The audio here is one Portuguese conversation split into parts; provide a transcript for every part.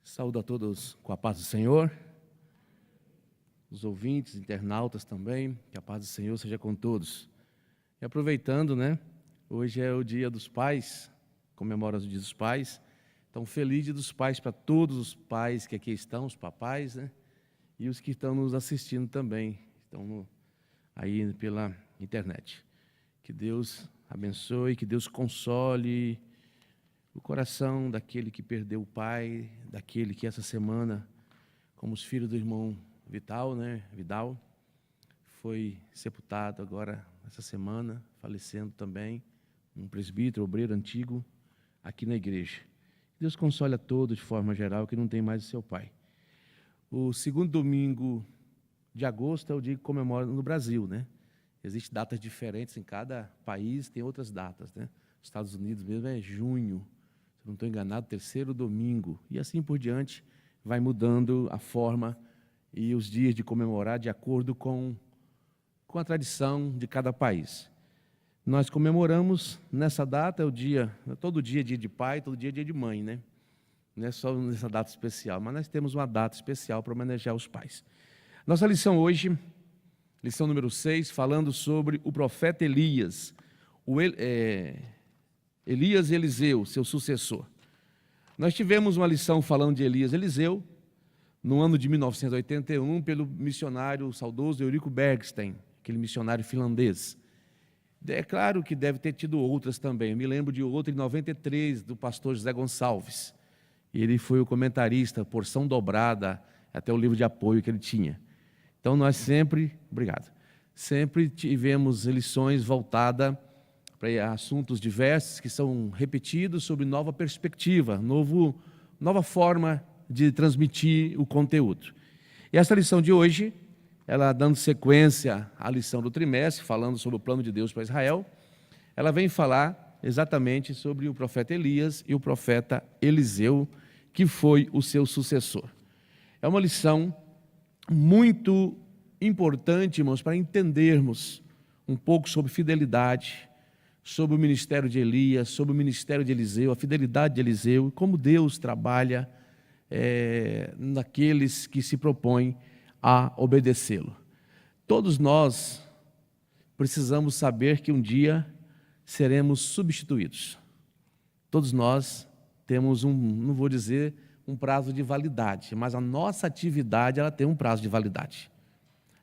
Saúdo a todos com a paz do Senhor, os ouvintes, internautas também, que a paz do Senhor seja com todos. E aproveitando, hoje é o Dia dos Pais, comemora o Dia dos Pais, então feliz Dia dos Pais para todos os pais que aqui estão, os papais, e os que estão nos assistindo também, estão aí pela internet. Que Deus abençoe, que Deus console o coração daquele que perdeu o pai, daquele que essa semana, como os filhos do irmão Vidal, foi sepultado agora essa semana, falecendo também, um presbítero, obreiro antigo, aqui na igreja. Deus console a todos de forma geral, que não tem mais o seu pai. O segundo domingo de agosto é o dia que comemora no Brasil, Existem datas diferentes em cada país, tem outras datas, Os Estados Unidos mesmo é junho, se não estou enganado, terceiro domingo, e assim por diante, vai mudando a forma e os dias de comemorar de acordo com a tradição de cada país. Nós comemoramos nessa data, todo dia é dia de pai, todo dia é dia de mãe, Não é só nessa data especial, mas nós temos uma data especial para homenagear os pais. Nossa lição hoje, lição número 6, falando sobre o profeta Elias, Elias e Eliseu, seu sucessor. Nós tivemos uma lição falando de Elias e Eliseu, no ano de 1981, pelo missionário saudoso Eurico Bergsten, aquele missionário finlandês. É claro que deve ter tido outras também. Eu me lembro de outra em 93, do pastor José Gonçalves. Ele foi o comentarista, porção dobrada, até o livro de apoio que ele tinha. Então nós sempre tivemos lições voltadas para assuntos diversos que são repetidos sobre nova perspectiva, nova forma de transmitir o conteúdo. E essa lição de hoje, ela dando sequência à lição do trimestre, falando sobre o plano de Deus para Israel, ela vem falar exatamente sobre o profeta Elias e o profeta Eliseu, que foi o seu sucessor. É uma lição muito importante, irmãos, para entendermos um pouco sobre fidelidade, sobre o ministério de Elias, sobre o ministério de Eliseu, a fidelidade de Eliseu, e como Deus trabalha naqueles que se propõem a obedecê-lo. Todos nós precisamos saber que um dia seremos substituídos. Todos nós temos não vou dizer um prazo de validade, mas a nossa atividade ela tem um prazo de validade.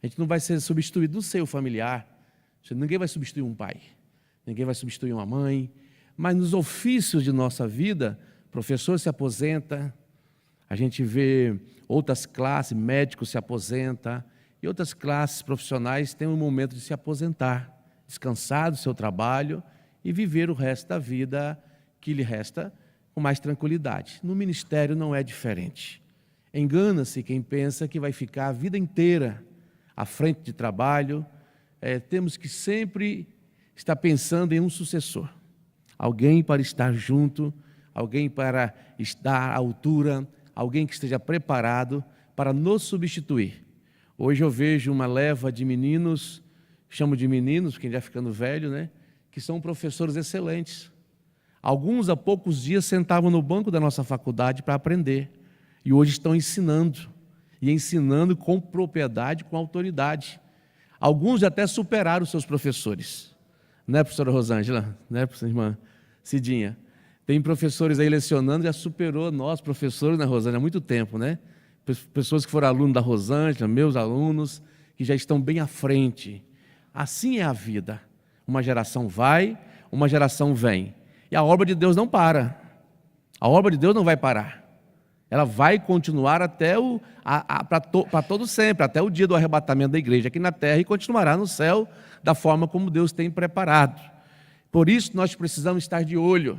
A gente não vai ser substituído do seio familiar, ninguém vai substituir um pai. Ninguém vai substituir uma mãe, mas nos ofícios de nossa vida, professor se aposenta, a gente vê outras classes, médicos se aposenta, e outras classes profissionais têm um momento de se aposentar, descansar do seu trabalho e viver o resto da vida que lhe resta com mais tranquilidade. No ministério não é diferente. Engana-se quem pensa que vai ficar a vida inteira à frente de trabalho. Temos que sempre está pensando em um sucessor, alguém para estar junto, alguém para estar à altura, alguém que esteja preparado para nos substituir. Hoje eu vejo uma leva de meninos, chamo de meninos, porque já ficando velho, que são professores excelentes. Alguns há poucos dias sentavam no banco da nossa faculdade para aprender, e hoje estão ensinando, e ensinando com propriedade, com autoridade. Alguns até superaram os seus professores. Professora Rosângela? Professora irmã Cidinha? Tem professores aí lecionando, já superou nós, professores, Rosângela, há muito tempo, Pessoas que foram alunos da Rosângela, meus alunos, que já estão bem à frente. Assim é a vida. Uma geração vai, uma geração vem. E a obra de Deus não para. A obra de Deus não vai parar. Ela vai continuar até para todo sempre, até o dia do arrebatamento da igreja aqui na terra, e continuará no céu da forma como Deus tem preparado. Por isso nós precisamos estar de olho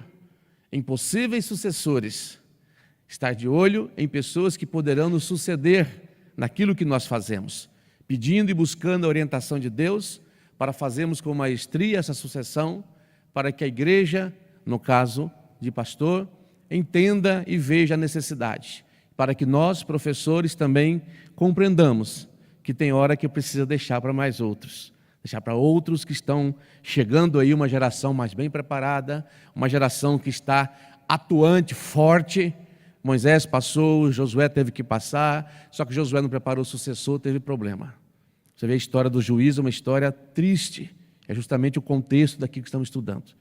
em possíveis sucessores, estar de olho em pessoas que poderão nos suceder naquilo que nós fazemos, pedindo e buscando a orientação de Deus para fazermos com maestria essa sucessão, para que a igreja, no caso de pastor, entenda e veja a necessidade, para que nós, professores, também compreendamos que tem hora que precisa deixar para mais outros, deixar para outros que estão chegando aí, uma geração mais bem preparada, uma geração que está atuante, forte. Moisés passou, Josué teve que passar, só que Josué não preparou o sucessor, teve problema. Você vê a história do juiz, uma história triste, é justamente o contexto daquilo que estamos estudando.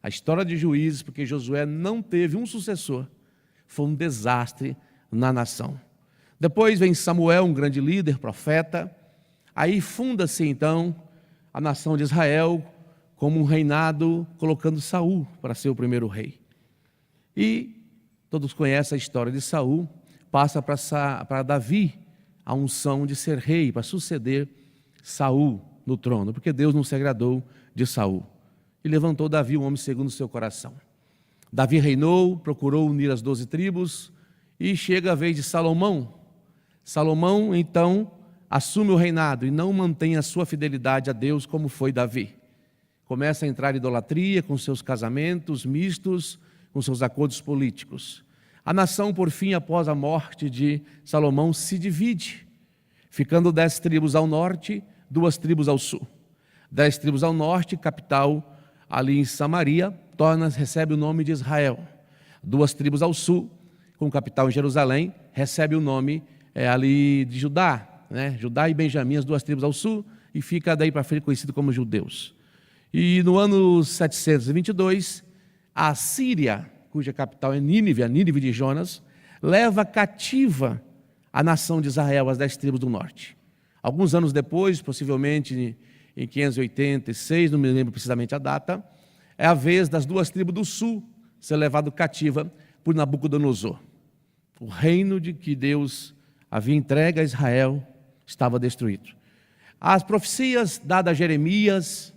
A história de Juízes, porque Josué não teve um sucessor, foi um desastre na nação. Depois vem Samuel, um grande líder, profeta. Aí funda-se então a nação de Israel como um reinado, colocando Saul para ser o primeiro rei. E todos conhecem a história de Saul, passa para Davi a unção de ser rei, para suceder Saul no trono, porque Deus não se agradou de Saul. E levantou Davi, um homem segundo o seu coração. Davi reinou, procurou unir as 12 tribos, e chega a vez de Salomão. Salomão, então, assume o reinado e não mantém a sua fidelidade a Deus como foi Davi. Começa a entrar em idolatria com seus casamentos mistos, com seus acordos políticos. A nação, por fim, após a morte de Salomão, se divide, ficando 10 tribos ao norte, 2 tribos ao sul. 10 tribos ao norte, capital ali em Samaria, recebe o nome de Israel. 2 tribos ao sul, com capital em Jerusalém, recebe o nome ali de Judá, Judá e Benjamim, as 2 tribos ao sul, e fica daí para frente conhecido como judeus. E no ano 722, a Síria, cuja capital é Nínive, a Nínive de Jonas, leva cativa a nação de Israel, as 10 tribos do norte. Alguns anos depois, possivelmente em 586, não me lembro precisamente a data, é a vez das 2 tribos do sul ser levado cativa por Nabucodonosor. O reino de que Deus havia entregue a Israel estava destruído. As profecias dadas a Jeremias,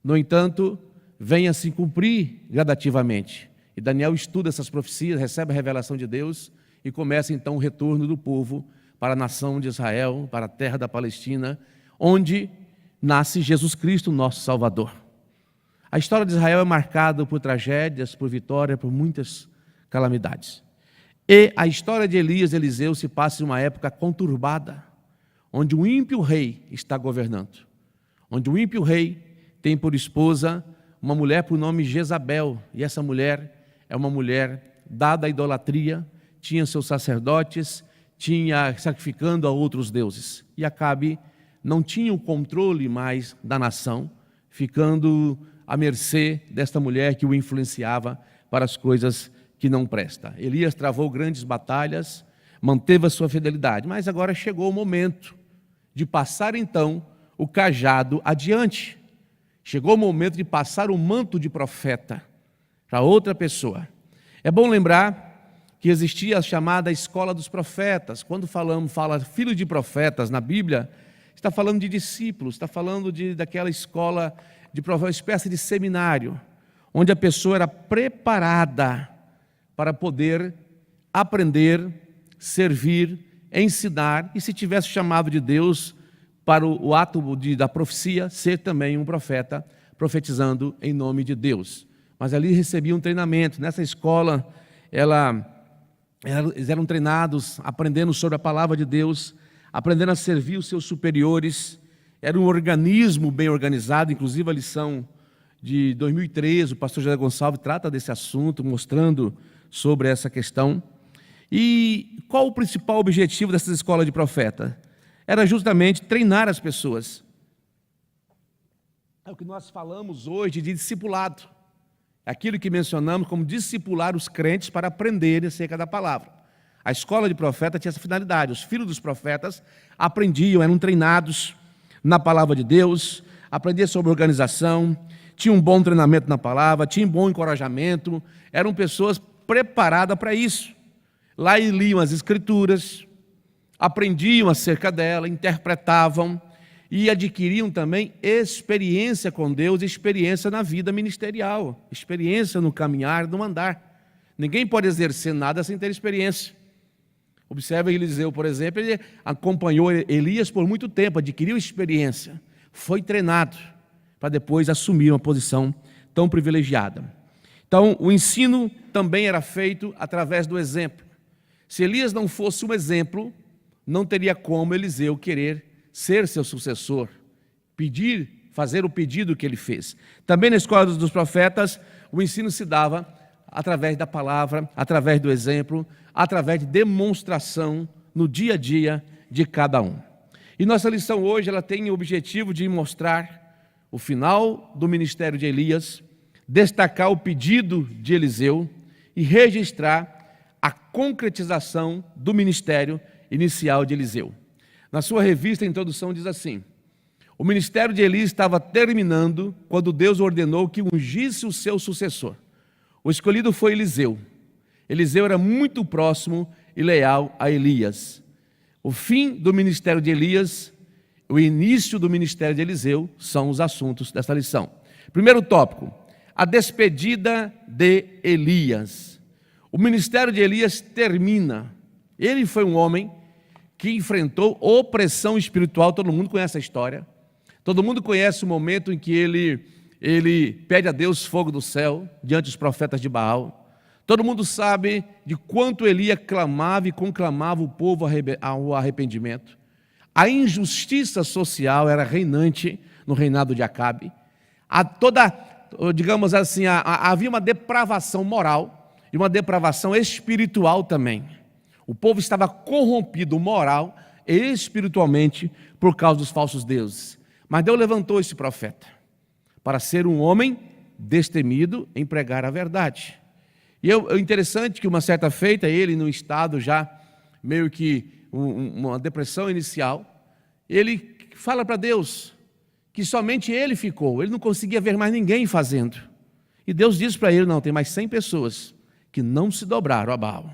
no entanto, vêm a se cumprir gradativamente. E Daniel estuda essas profecias, recebe a revelação de Deus e começa então o retorno do povo para a nação de Israel, para a terra da Palestina, onde nasce Jesus Cristo, nosso Salvador. A história de Israel é marcada por tragédias, por vitória, por muitas calamidades. E a história de Elias e Eliseu se passa em uma época conturbada, onde o ímpio rei está governando, onde o ímpio rei tem por esposa uma mulher por nome Jezabel, e essa mulher é uma mulher dada à idolatria, tinha seus sacerdotes, tinha sacrificando a outros deuses, e Acabe não tinha o controle mais da nação, ficando à mercê desta mulher que o influenciava para as coisas que não prestam. Elias travou grandes batalhas, manteve a sua fidelidade, mas agora chegou o momento de passar então o cajado adiante. Chegou o momento de passar o manto de profeta para outra pessoa. É bom lembrar que existia a chamada escola dos profetas. Quando fala filho de profetas na Bíblia, está falando de discípulos, está falando daquela escola, de uma espécie de seminário, onde a pessoa era preparada para poder aprender, servir, ensinar, e se tivesse chamado de Deus para o ato da profecia, ser também um profeta, profetizando em nome de Deus. Mas ali recebiam um treinamento. Nessa escola, eles eram treinados, aprendendo sobre a palavra de Deus, aprendendo a servir os seus superiores. Era um organismo bem organizado, inclusive a lição de 2013, o pastor José Gonçalves trata desse assunto, mostrando sobre essa questão. E qual o principal objetivo dessas escolas de profeta? Era justamente treinar as pessoas. É o que nós falamos hoje de discipulado. Aquilo que mencionamos como discipular os crentes para aprenderem acerca da palavra. A escola de profeta tinha essa finalidade. Os filhos dos profetas aprendiam, eram treinados na palavra de Deus, aprendiam sobre organização, tinham um bom treinamento na palavra, tinham um bom encorajamento, eram pessoas preparadas para isso. Lá liam as escrituras, aprendiam acerca dela, interpretavam e adquiriam também experiência com Deus, experiência na vida ministerial, experiência no caminhar, no andar. Ninguém pode exercer nada sem ter experiência. Observe Eliseu, por exemplo, ele acompanhou Elias por muito tempo, adquiriu experiência, foi treinado para depois assumir uma posição tão privilegiada. Então, o ensino também era feito através do exemplo. Se Elias não fosse um exemplo, não teria como Eliseu querer ser seu sucessor, fazer o pedido que ele fez. Também na escola dos profetas, o ensino se dava através da palavra, através do exemplo, através de demonstração no dia a dia de cada um. E nossa lição hoje, ela tem o objetivo de mostrar o final do ministério de Elias, destacar o pedido de Eliseu e registrar a concretização do ministério inicial de Eliseu. Na sua revista, a introdução diz assim: o ministério de Elias estava terminando quando Deus ordenou que ungisse o seu sucessor. O escolhido foi Eliseu. Eliseu era muito próximo e leal a Elias. O fim do ministério de Elias, o início do ministério de Eliseu são os assuntos desta lição. Primeiro tópico: a despedida de Elias. O ministério de Elias termina. Ele foi um homem que enfrentou opressão espiritual. Todo mundo conhece a história. Todo mundo conhece o momento em que ele pede a Deus fogo do céu diante dos profetas de Baal. Todo mundo sabe de quanto Elias clamava e conclamava o povo ao arrependimento. A injustiça social era reinante no reinado de Acabe. Digamos assim, havia uma depravação moral e uma depravação espiritual também. O povo estava corrompido moral e espiritualmente por causa dos falsos deuses. Mas Deus levantou esse profeta para ser um homem destemido em pregar a verdade. E é interessante que uma certa feita, ele num estado já meio que uma depressão inicial, ele fala para Deus que somente ele ficou, ele não conseguia ver mais ninguém fazendo. E Deus diz para ele: não, tem mais 100 pessoas que não se dobraram a Baal,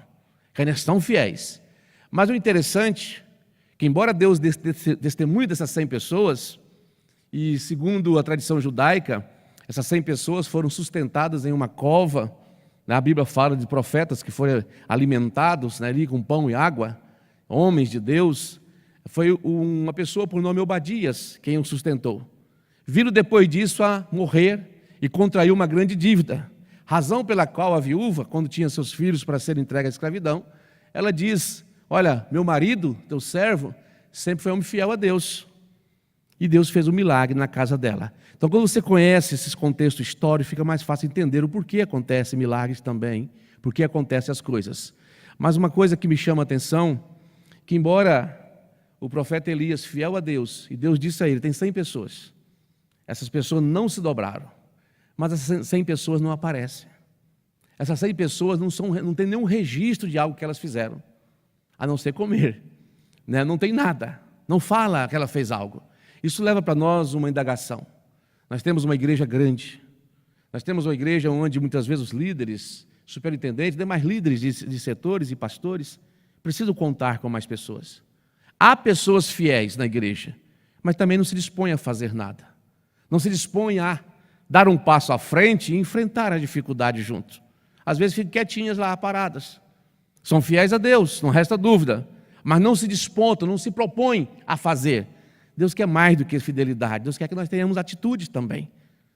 que ainda estão fiéis. Mas o interessante, que embora Deus dê testemunho dessas 100 pessoas, e segundo a tradição judaica, essas 100 pessoas foram sustentadas em uma cova. A Bíblia fala de profetas que foram alimentados ali com pão e água, homens de Deus. Foi uma pessoa por nome Obadias quem o sustentou. Vindo depois disso a morrer e contraiu uma grande dívida, razão pela qual a viúva, quando tinha seus filhos para serem entregues à escravidão, ela diz: olha, meu marido, teu servo, sempre foi homem fiel a Deus. E Deus fez um milagre na casa dela. Então, quando você conhece esses contextos históricos, fica mais fácil entender o porquê acontecem milagres também, porquê acontecem as coisas. Mas uma coisa que me chama a atenção, que embora o profeta Elias, fiel a Deus, e Deus disse a ele: tem 100 pessoas, essas pessoas não se dobraram, mas essas 100 pessoas não aparecem. Essas 100 pessoas não têm nenhum registro de algo que elas fizeram, a não ser comer, né? Não tem nada, não fala que ela fez algo. Isso leva para nós uma indagação. Nós temos uma igreja grande, nós temos uma igreja onde muitas vezes os líderes, superintendentes, demais líderes de setores e pastores precisam contar com mais pessoas. Há pessoas fiéis na igreja, mas também não se dispõem a fazer nada. Não se dispõem a dar um passo à frente e enfrentar a dificuldade junto. Às vezes ficam quietinhas lá, paradas. São fiéis a Deus, não resta dúvida, mas não se despontam, não se propõem a fazer. Deus quer mais do que fidelidade. Deus quer que nós tenhamos atitudes também.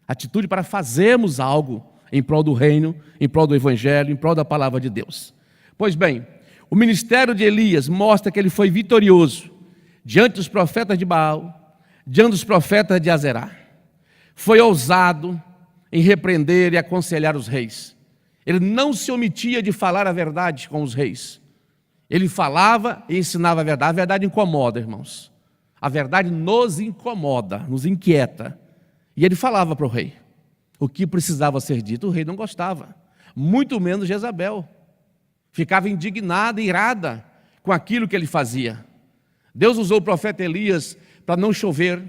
Atitude para fazermos algo em prol do reino, em prol do evangelho, em prol da palavra de Deus. Pois bem, o ministério de Elias mostra que ele foi vitorioso diante dos profetas de Baal, diante dos profetas de Azerá. Foi ousado em repreender e aconselhar os reis. Ele não se omitia de falar a verdade com os reis. Ele falava e ensinava a verdade. A verdade incomoda, irmãos. A verdade nos incomoda, nos inquieta. E ele falava para o rei o que precisava ser dito. O rei não gostava, muito menos Jezabel. Ficava indignada, irada com aquilo que ele fazia. Deus usou o profeta Elias para não chover.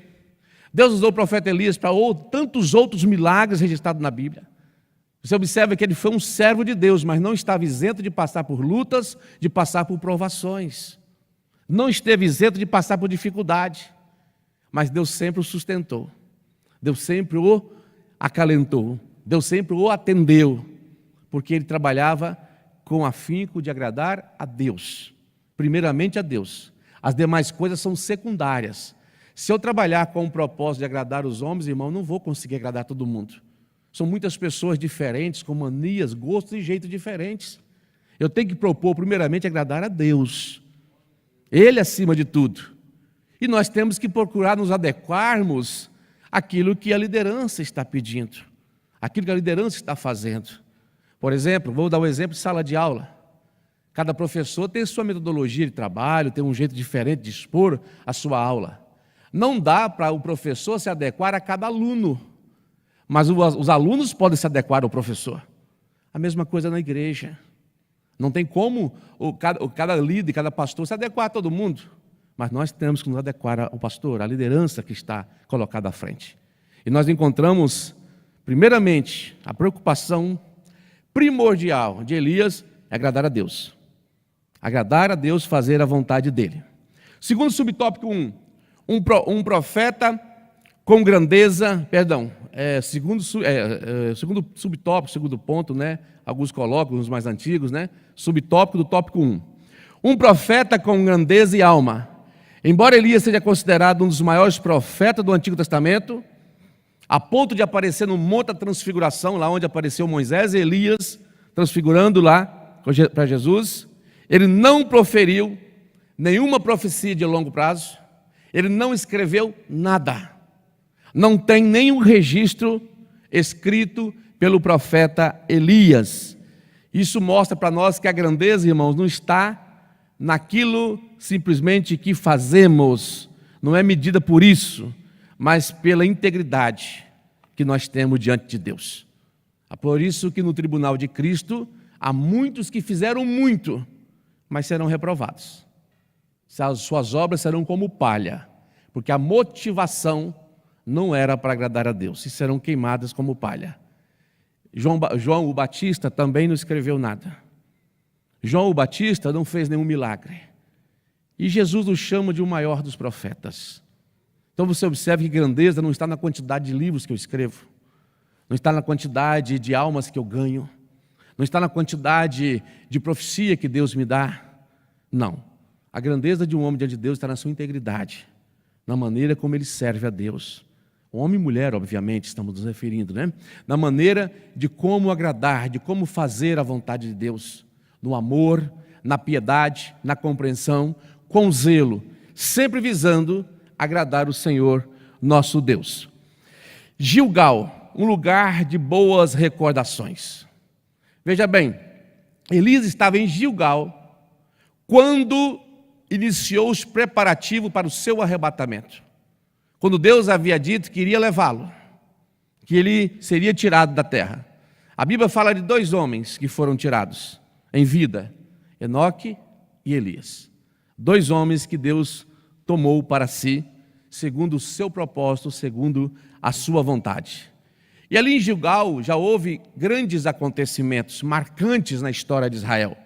Deus usou o profeta Elias para tantos outros milagres registrados na Bíblia. Você observa que ele foi um servo de Deus, mas não estava isento de passar por lutas, de passar por provações. Não esteve isento de passar por dificuldade, mas Deus sempre o sustentou, Deus sempre o acalentou, Deus sempre o atendeu, porque ele trabalhava com afinco de agradar a Deus, primeiramente a Deus. As demais coisas são secundárias. Se eu trabalhar com o propósito de agradar os homens, irmão, não vou conseguir agradar todo mundo. São muitas pessoas diferentes, com manias, gostos e jeitos diferentes. Eu tenho que propor, primeiramente, agradar a Deus. Ele acima de tudo. E nós temos que procurar nos adequarmos àquilo que a liderança está pedindo, aquilo que a liderança está fazendo. Por exemplo, vou dar um exemplo de sala de aula. Cada professor tem sua metodologia de trabalho, tem um jeito diferente de expor a sua aula. Não dá para o professor se adequar a cada aluno, mas os alunos podem se adequar ao professor. A mesma coisa na igreja. Não tem como cada líder, cada pastor se adequar a todo mundo, mas nós temos que nos adequar ao pastor, à liderança que está colocada à frente. E nós encontramos, primeiramente, a preocupação primordial de Elias é agradar a Deus. Agradar a Deus, fazer a vontade dele. Segundo subtópico 1, um profeta com grandeza, segundo subtópico, segundo ponto, né? Alguns colocam, os mais antigos, né? Subtópico do tópico 1. Um profeta com grandeza e alma. Embora Elias seja considerado um dos maiores profetas do Antigo Testamento, a ponto de aparecer no Monte da Transfiguração, lá onde apareceu Moisés e Elias, transfigurando lá para Jesus, ele não proferiu nenhuma profecia de longo prazo, ele não escreveu nada. Não tem nenhum registro escrito pelo profeta Elias. Isso mostra para nós que a grandeza, irmãos, não está naquilo simplesmente que fazemos, não é medida por isso, mas pela integridade que nós temos diante de Deus. É por isso que no tribunal de Cristo há muitos que fizeram muito, mas serão reprovados. As suas obras serão como palha, porque a motivação não era para agradar a Deus, e serão queimadas como palha. João o Batista também não escreveu nada. João o Batista não fez nenhum milagre. E Jesus o chama de o maior dos profetas. Então você observa que grandeza não está na quantidade de livros que eu escrevo, não está na quantidade de almas que eu ganho, não está na quantidade de profecia que Deus me dá. Não. A grandeza de um homem diante de Deus está na sua integridade, na maneira como ele serve a Deus. Homem e mulher, obviamente, estamos nos referindo, né? Na maneira de como agradar, de como fazer a vontade de Deus, no amor, na piedade, na compreensão, com zelo, sempre visando agradar o Senhor, nosso Deus. Gilgal, um lugar de boas recordações. Veja bem, Elias estava em Gilgal quando iniciou os preparativos para o seu arrebatamento. Quando Deus havia dito que iria levá-lo, que ele seria tirado da terra. A Bíblia fala de 2 homens que foram tirados em vida, Enoque e Elias. 2 homens que Deus tomou para si, segundo o seu propósito, segundo a sua vontade. E ali em Gilgal já houve grandes acontecimentos marcantes na história de Israel.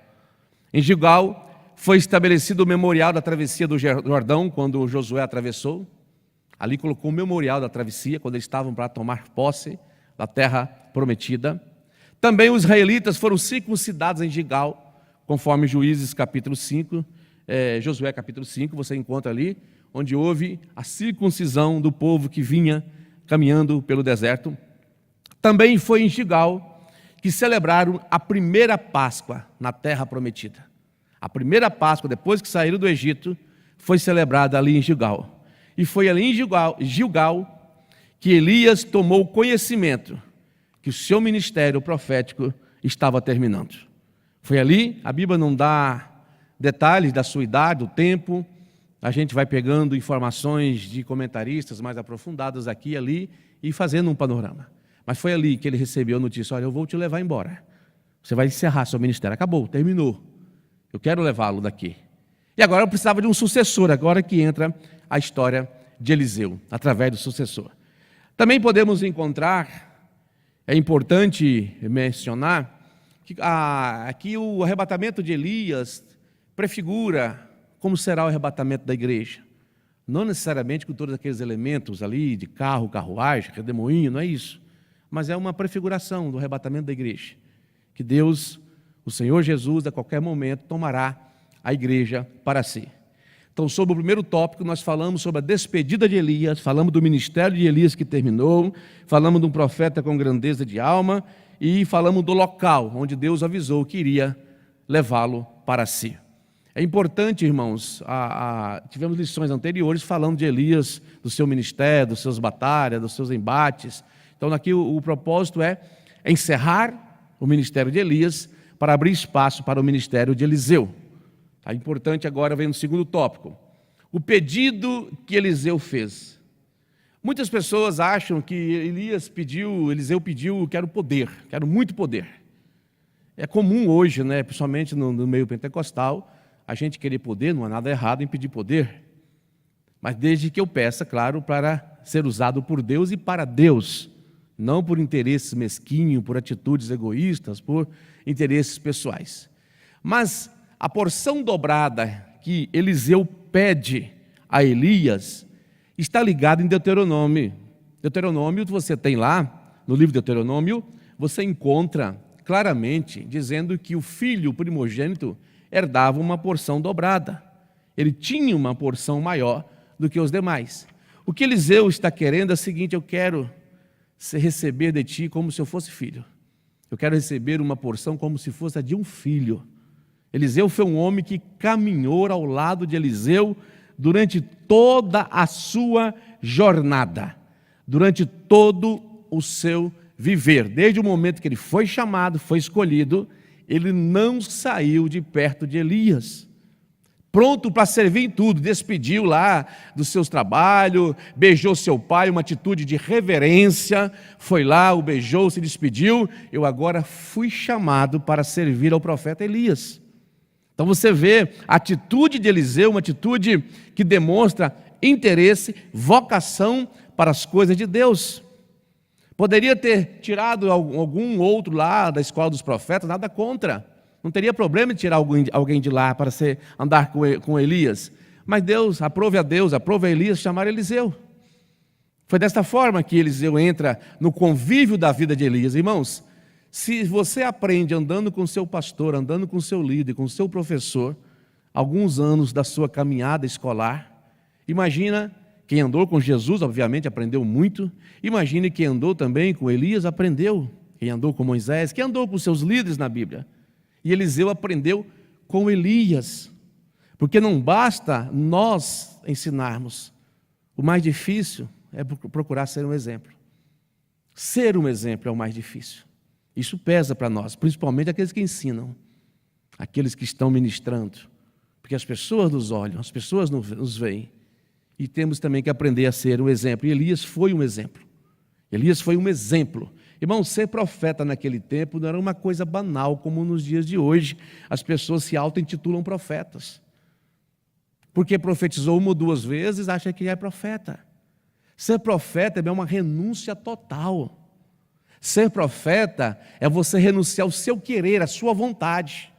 Em Gilgal foi estabelecido o memorial da travessia do Jordão, quando Josué atravessou. Ali colocou o memorial da travessia, quando eles estavam para tomar posse da terra prometida. Também os israelitas foram circuncidados em Gilgal, conforme Juízes capítulo 5, Josué capítulo 5, você encontra ali, onde houve a circuncisão do povo que vinha caminhando pelo deserto. Também foi em Gilgal que celebraram a primeira Páscoa na terra prometida. A primeira Páscoa, depois que saíram do Egito, foi celebrada ali em Gilgal. E foi ali em Gilgal que Elias tomou conhecimento que o seu ministério profético estava terminando. Foi ali, a Bíblia não dá detalhes da sua idade, do tempo, a gente vai pegando informações de comentaristas mais aprofundadas aqui e ali e fazendo um panorama. Mas foi ali que ele recebeu a notícia: olha, eu vou te levar embora, você vai encerrar seu ministério, acabou, terminou, eu quero levá-lo daqui. E agora eu precisava de um sucessor, agora que entra a história de Eliseu, através do sucessor. Também podemos encontrar, é importante mencionar, que aqui o arrebatamento de Elias prefigura como será o arrebatamento da igreja. Não necessariamente com todos aqueles elementos ali de carro, carruagem, redemoinho, não é isso. Mas é uma prefiguração do arrebatamento da igreja. Que Deus, o Senhor Jesus, a qualquer momento, tomará a igreja para si. Então, sobre o primeiro tópico, nós falamos sobre a despedida de Elias, falamos do ministério de Elias que terminou, falamos de um profeta com grandeza de alma e falamos do local onde Deus avisou que iria levá-lo para si. É importante, irmãos, tivemos lições anteriores falando de Elias, do seu ministério, das suas batalhas, dos seus embates. Então, aqui o propósito é encerrar o ministério de Elias para abrir espaço para o ministério de Eliseu. É importante agora, vem no segundo tópico, o pedido que Eliseu fez. Muitas pessoas acham que Eliseu pediu, quero poder, quero muito poder. É comum hoje, né, principalmente no meio pentecostal, a gente querer poder, não há nada errado em pedir poder. Mas desde que eu peça, claro, para ser usado por Deus e para Deus, não por interesses mesquinhos, por atitudes egoístas, por interesses pessoais. Mas a porção dobrada que Eliseu pede a Elias está ligada em Deuteronômio. Deuteronômio, você tem lá, no livro de Deuteronômio, você encontra claramente dizendo que o filho primogênito herdava uma porção dobrada. Ele tinha uma porção maior do que os demais. O que Eliseu está querendo é o seguinte: eu quero receber de ti como se eu fosse filho. Eu quero receber uma porção como se fosse a de um filho. Eliseu foi um homem que caminhou ao lado de Eliseu durante toda a sua jornada, durante todo o seu viver. Desde o momento que ele foi chamado, foi escolhido, ele não saiu de perto de Elias. Pronto para servir em tudo, despediu lá dos seus trabalhos, beijou seu pai, uma atitude de reverência, foi lá, o beijou, se despediu. Eu agora fui chamado para servir ao profeta Elias. Então você vê a atitude de Eliseu, uma atitude que demonstra interesse, vocação para as coisas de Deus. Poderia ter tirado algum outro lá da escola dos profetas, nada contra. Não teria problema de tirar alguém de lá para andar com Elias. Mas Deus, aprove a Elias chamar Eliseu. Foi desta forma que Eliseu entra no convívio da vida de Elias. Irmãos, se você aprende andando com o seu pastor, andando com o seu líder, com o seu professor, alguns anos da sua caminhada escolar, imagina quem andou com Jesus, obviamente aprendeu muito, imagine quem andou também com Elias, aprendeu, quem andou com Moisés, quem andou com seus líderes na Bíblia. E Eliseu aprendeu com Elias, porque não basta nós ensinarmos, o mais difícil é procurar ser um exemplo. Ser um exemplo é o mais difícil. Isso pesa para nós, principalmente aqueles que ensinam, aqueles que estão ministrando, porque as pessoas nos olham, as pessoas nos veem, e temos também que aprender a ser um exemplo. E Elias foi um exemplo. Elias foi um exemplo. Irmão, ser profeta naquele tempo não era uma coisa banal como nos dias de hoje. As pessoas se auto-intitulam profetas. Porque profetizou uma ou duas vezes, acha que é profeta. Ser profeta é uma renúncia total. Ser profeta é você renunciar ao seu querer, à sua vontade.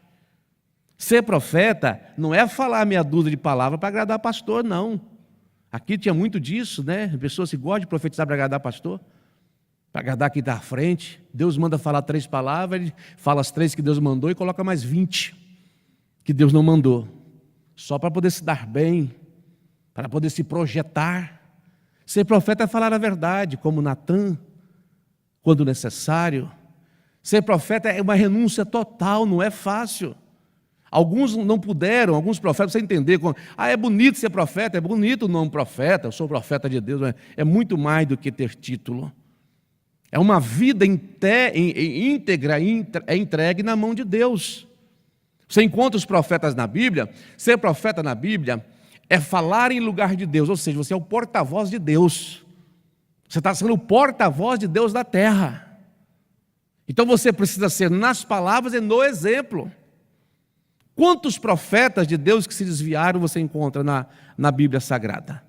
Ser profeta não é falar meia dúzia de palavras para agradar pastor, não. Aqui tinha muito disso, né? Pessoas que gostam de profetizar para agradar pastor, para agradar quem está à frente. Deus manda falar 3 palavras, ele fala as 3 que Deus mandou e coloca mais 20 que Deus não mandou. Só para poder se dar bem, para poder se projetar. Ser profeta é falar a verdade, como Natã, quando necessário. Ser profeta é uma renúncia total, não é fácil. Alguns não puderam, alguns profetas, você entender, é bonito ser profeta, é bonito o nome profeta, eu sou profeta de Deus, mas é muito mais do que ter título. É uma vida íntegra, é entregue na mão de Deus. Você encontra os profetas na Bíblia, ser profeta na Bíblia é falar em lugar de Deus, ou seja, você é o porta-voz de Deus. Você está sendo o porta-voz de Deus da terra. Então você precisa ser nas palavras e no exemplo. Quantos profetas de Deus que se desviaram você encontra na Bíblia Sagrada?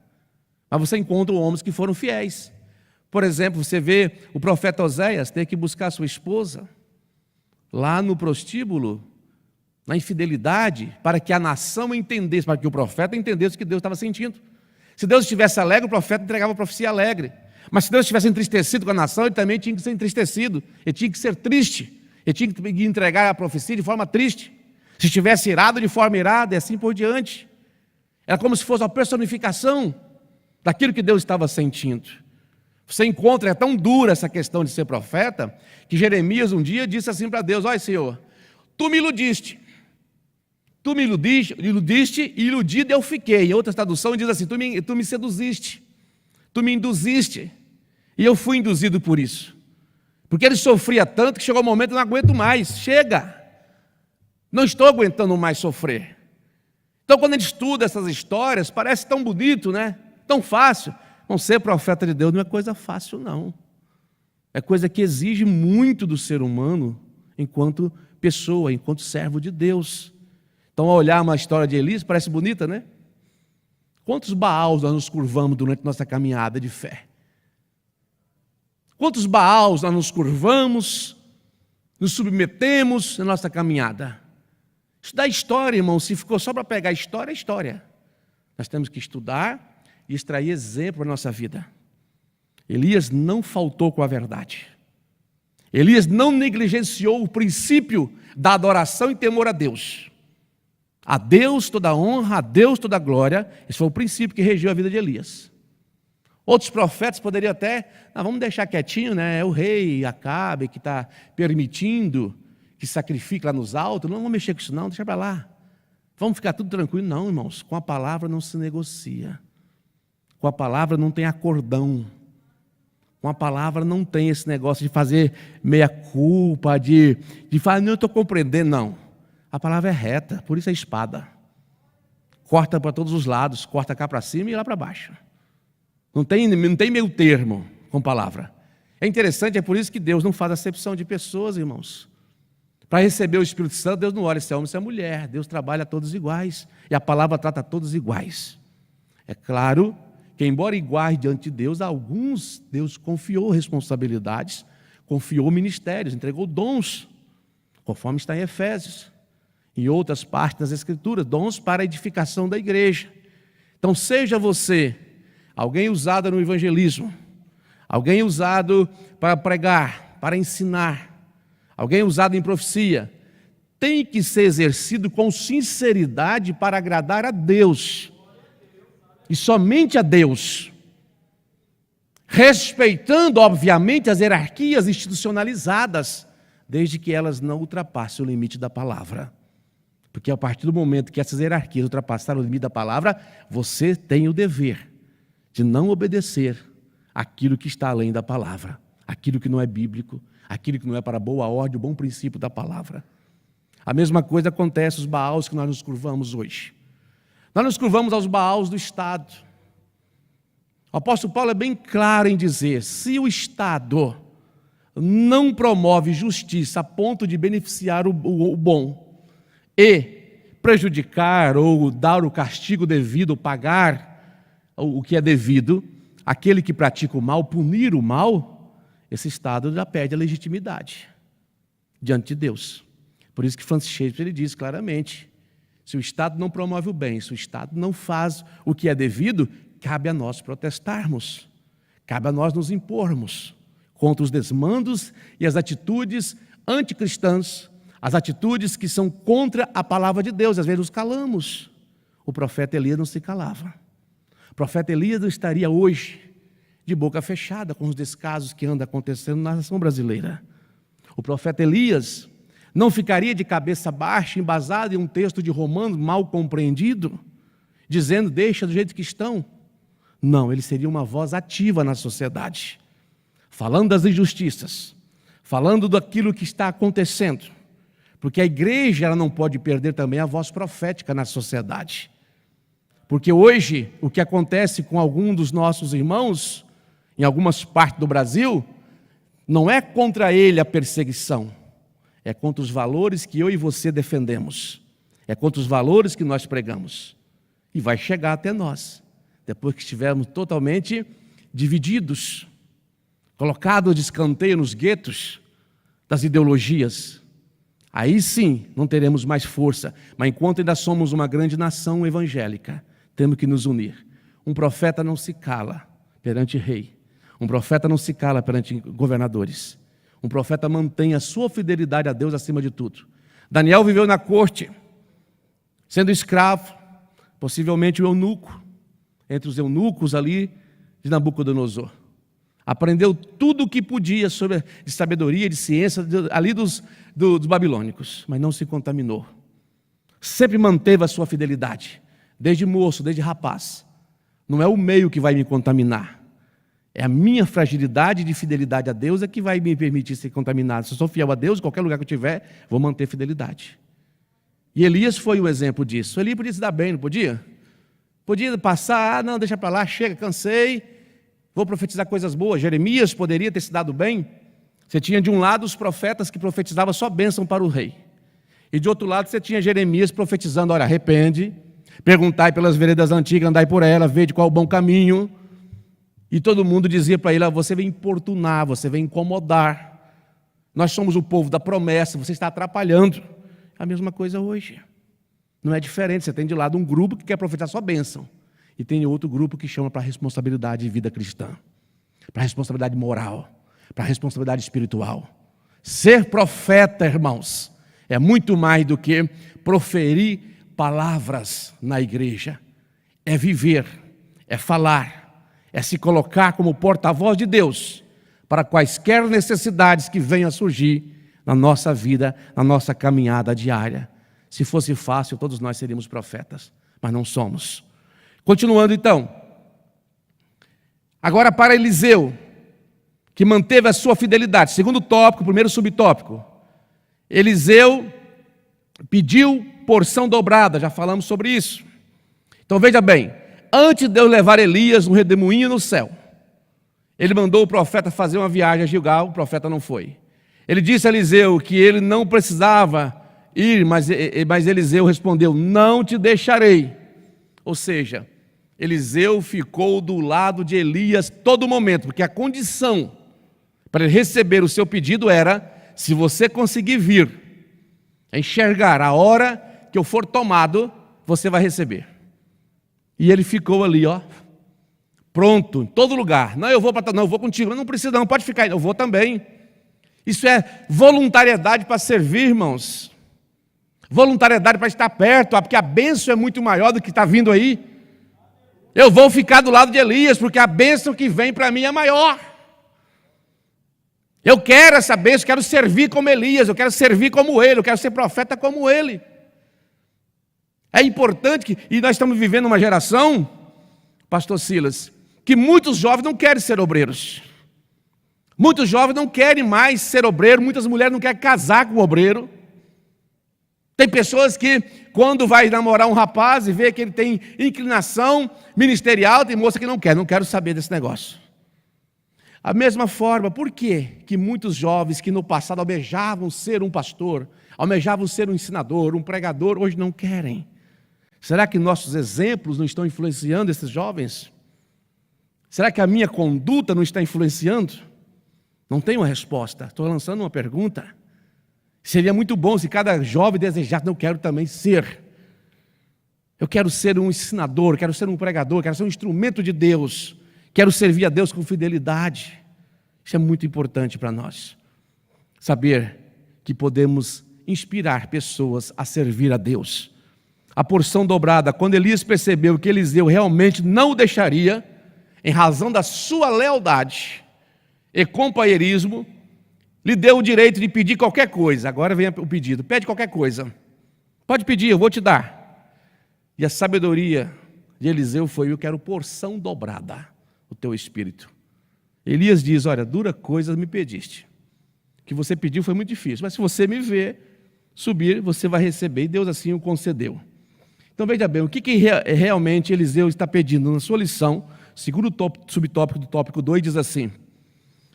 Mas você encontra homens que foram fiéis. Por exemplo, você vê o profeta Oséias ter que buscar sua esposa lá no prostíbulo, na infidelidade, para que a nação entendesse, para que o profeta entendesse o que Deus estava sentindo. Se Deus estivesse alegre, o profeta entregava a profecia alegre. Mas se Deus estivesse entristecido com a nação, ele também tinha que ser entristecido. Ele tinha que ser triste. Ele tinha que entregar a profecia de forma triste. Se estivesse irado, de forma irada, e assim por diante. Era como se fosse a personificação daquilo que Deus estava sentindo. Você encontra, é tão dura essa questão de ser profeta, que Jeremias um dia disse assim para Deus: olha, Senhor, tu me iludiste. Tu me iludiste e iludido eu fiquei. Em outras traduções diz assim: tu me seduziste, tu me induziste, e eu fui induzido por isso. Porque ele sofria tanto que chegou o momento, eu não aguento mais, chega, não estou aguentando mais sofrer. Então quando a gente estuda essas histórias, parece tão bonito, né? Tão fácil. Não, ser profeta de Deus não é coisa fácil, não. É coisa que exige muito do ser humano, enquanto pessoa, enquanto servo de Deus. Então, ao olhar uma história de Elias, parece bonita, né? Quantos Baals nós nos curvamos durante nossa caminhada de fé? Quantos Baals nós nos curvamos, nos submetemos na nossa caminhada? Estudar história, irmão, se ficou só para pegar história, é história. Nós temos que estudar e extrair exemplo para a nossa vida. Elias não faltou com a verdade. Elias não negligenciou o princípio da adoração e temor a Deus. A Deus toda a honra, a Deus toda a glória. Esse foi o princípio que regiu a vida de Elias. Outros profetas poderiam até, vamos deixar quietinho, né? É o rei Acabe que está permitindo que sacrifique lá nos altos. Não vamos mexer com isso não, deixa para lá. Vamos ficar tudo tranquilo. Não, irmãos, com a palavra não se negocia. Com a palavra não tem acordão. Com a palavra não tem esse negócio de fazer meia culpa, de falar, não, eu estou compreendendo, não. A palavra é reta, por isso é espada. Corta para todos os lados, corta cá para cima e lá para baixo. Não tem meio termo com palavra. É interessante, é por isso que Deus não faz acepção de pessoas, irmãos. Para receber o Espírito Santo, Deus não olha se é homem, se é mulher. Deus trabalha a todos iguais. E a palavra trata a todos iguais. É claro que, embora iguais diante de Deus, a alguns Deus confiou responsabilidades, confiou ministérios, entregou dons, conforme está em Efésios. Em outras partes das Escrituras, dons para a edificação da igreja. Então, seja você alguém usado no evangelismo, alguém usado para pregar, para ensinar, alguém usado em profecia, tem que ser exercido com sinceridade para agradar a Deus, e somente a Deus, respeitando, obviamente, as hierarquias institucionalizadas, desde que elas não ultrapassem o limite da palavra. Porque a partir do momento que essas hierarquias ultrapassaram o limite da palavra, você tem o dever de não obedecer aquilo que está além da palavra, aquilo que não é bíblico, aquilo que não é para a boa ordem, o bom princípio da palavra. A mesma coisa acontece aos Baals que nós nos curvamos hoje. Nós nos curvamos aos Baals do Estado. O apóstolo Paulo é bem claro em dizer, se o Estado não promove justiça a ponto de beneficiar o bom, e prejudicar ou dar o castigo devido, pagar o que é devido, aquele que pratica o mal, punir o mal, esse Estado já perde a legitimidade diante de Deus. Por isso que Francis Schaeffer ele diz claramente, se o Estado não promove o bem, se o Estado não faz o que é devido, cabe a nós protestarmos, cabe a nós nos impormos contra os desmandos e as atitudes anticristãs, as atitudes que são contra a palavra de Deus. Às vezes nos calamos. O profeta Elias não se calava. O profeta Elias não estaria hoje de boca fechada com os descasos que andam acontecendo na nação brasileira. O profeta Elias não ficaria de cabeça baixa, embasado em um texto de Romanos mal compreendido, dizendo, deixa do jeito que estão. Não, ele seria uma voz ativa na sociedade, falando das injustiças, falando daquilo que está acontecendo. Porque a igreja ela não pode perder também a voz profética na sociedade. Porque hoje, o que acontece com algum dos nossos irmãos, em algumas partes do Brasil, não é contra ele a perseguição, é contra os valores que eu e você defendemos, é contra os valores que nós pregamos. E vai chegar até nós, depois que estivermos totalmente divididos, colocados de escanteio nos guetos das ideologias. Aí sim, não teremos mais força, mas enquanto ainda somos uma grande nação evangélica, temos que nos unir. Um profeta não se cala perante rei, um profeta não se cala perante governadores, um profeta mantém a sua fidelidade a Deus acima de tudo. Daniel viveu na corte, sendo escravo, possivelmente o eunuco, entre os eunucos ali de Nabucodonosor. Aprendeu tudo o que podia sobre de sabedoria, de ciência, ali dos babilônicos, mas não se contaminou. Sempre manteve a sua fidelidade, desde moço, desde rapaz. Não é o meio que vai me contaminar, é a minha fragilidade de fidelidade a Deus é que vai me permitir ser contaminado. Se eu sou fiel a Deus, em qualquer lugar que eu estiver, vou manter fidelidade. E Elias foi o exemplo disso. Elias podia se dar bem, não podia? Podia passar, não, deixa para lá, chega, cansei, vou profetizar coisas boas. Jeremias poderia ter se dado bem. Você tinha de um lado os profetas que profetizavam só bênção para o rei. E de outro lado você tinha Jeremias profetizando, olha, arrepende, perguntai pelas veredas antigas, andai por ela, vede qual é o bom caminho. E todo mundo dizia para ele, você vem importunar, você vem incomodar. Nós somos o povo da promessa, você está atrapalhando. É a mesma coisa hoje. Não é diferente, você tem de lado um grupo que quer profetizar só bênção. E tem outro grupo que chama para a responsabilidade de vida cristã. Para a responsabilidade moral, para a responsabilidade espiritual. Ser profeta, irmãos, é muito mais do que proferir palavras na igreja. É viver, é falar, é se colocar como porta-voz de Deus para quaisquer necessidades que venham a surgir na nossa vida, na nossa caminhada diária. Se fosse fácil, todos nós seríamos profetas, mas não somos. Continuando então. Agora para Eliseu, que manteve a sua fidelidade. Segundo tópico, primeiro subtópico. Eliseu pediu porção dobrada, já falamos sobre isso. Então veja bem, antes de Deus levar Elias um redemoinho no céu, ele mandou o profeta fazer uma viagem a Gilgal, o profeta não foi. Ele disse a Eliseu que ele não precisava ir, mas Eliseu respondeu, não te deixarei. Ou seja, Eliseu ficou do lado de Elias todo momento, porque a condição para ele receber o seu pedido era, se você conseguir vir, enxergar a hora que eu for tomado, você vai receber. E ele ficou ali, pronto, em todo lugar. Não, eu vou contigo. Não precisa não, pode ficar aí, eu vou também. Isso é voluntariedade para servir, irmãos. Voluntariedade para estar perto, porque a bênção é muito maior do que está vindo aí. Eu vou ficar do lado de Elias, porque a bênção que vem para mim é maior. Eu quero essa bênção, quero servir como Elias, eu quero servir como ele, eu quero ser profeta como ele. É importante e nós estamos vivendo uma geração, pastor Silas, que muitos jovens não querem ser obreiros. Muitos jovens não querem mais ser obreiro, muitas mulheres não querem casar com o obreiro. Tem pessoas que, quando vai namorar um rapaz e vê que ele tem inclinação ministerial, tem moça que não quero saber desse negócio. A mesma forma, por quê que muitos jovens que no passado almejavam ser um pastor, almejavam ser um ensinador, um pregador, hoje não querem? Será que nossos exemplos não estão influenciando esses jovens? Será que a minha conduta não está influenciando? Não tenho uma resposta, estou lançando uma pergunta. Seria muito bom se cada jovem desejasse, eu quero também ser. Eu quero ser um ensinador, quero ser um pregador, quero ser um instrumento de Deus. Quero servir a Deus com fidelidade. Isso é muito importante para nós. Saber que podemos inspirar pessoas a servir a Deus. A porção dobrada, quando Elias percebeu que Eliseu realmente não o deixaria, em razão da sua lealdade e companheirismo, lhe deu o direito de pedir qualquer coisa. Agora vem o pedido, pede qualquer coisa. Pode pedir, eu vou te dar. E a sabedoria de Eliseu foi, eu quero porção dobrada, o teu espírito. Elias diz, olha, dura coisa me pediste. O que você pediu foi muito difícil, mas se você me ver subir, você vai receber. E Deus assim o concedeu. Então veja bem, o que realmente Eliseu está pedindo na sua lição, segundo o subtópico do tópico 2, diz assim,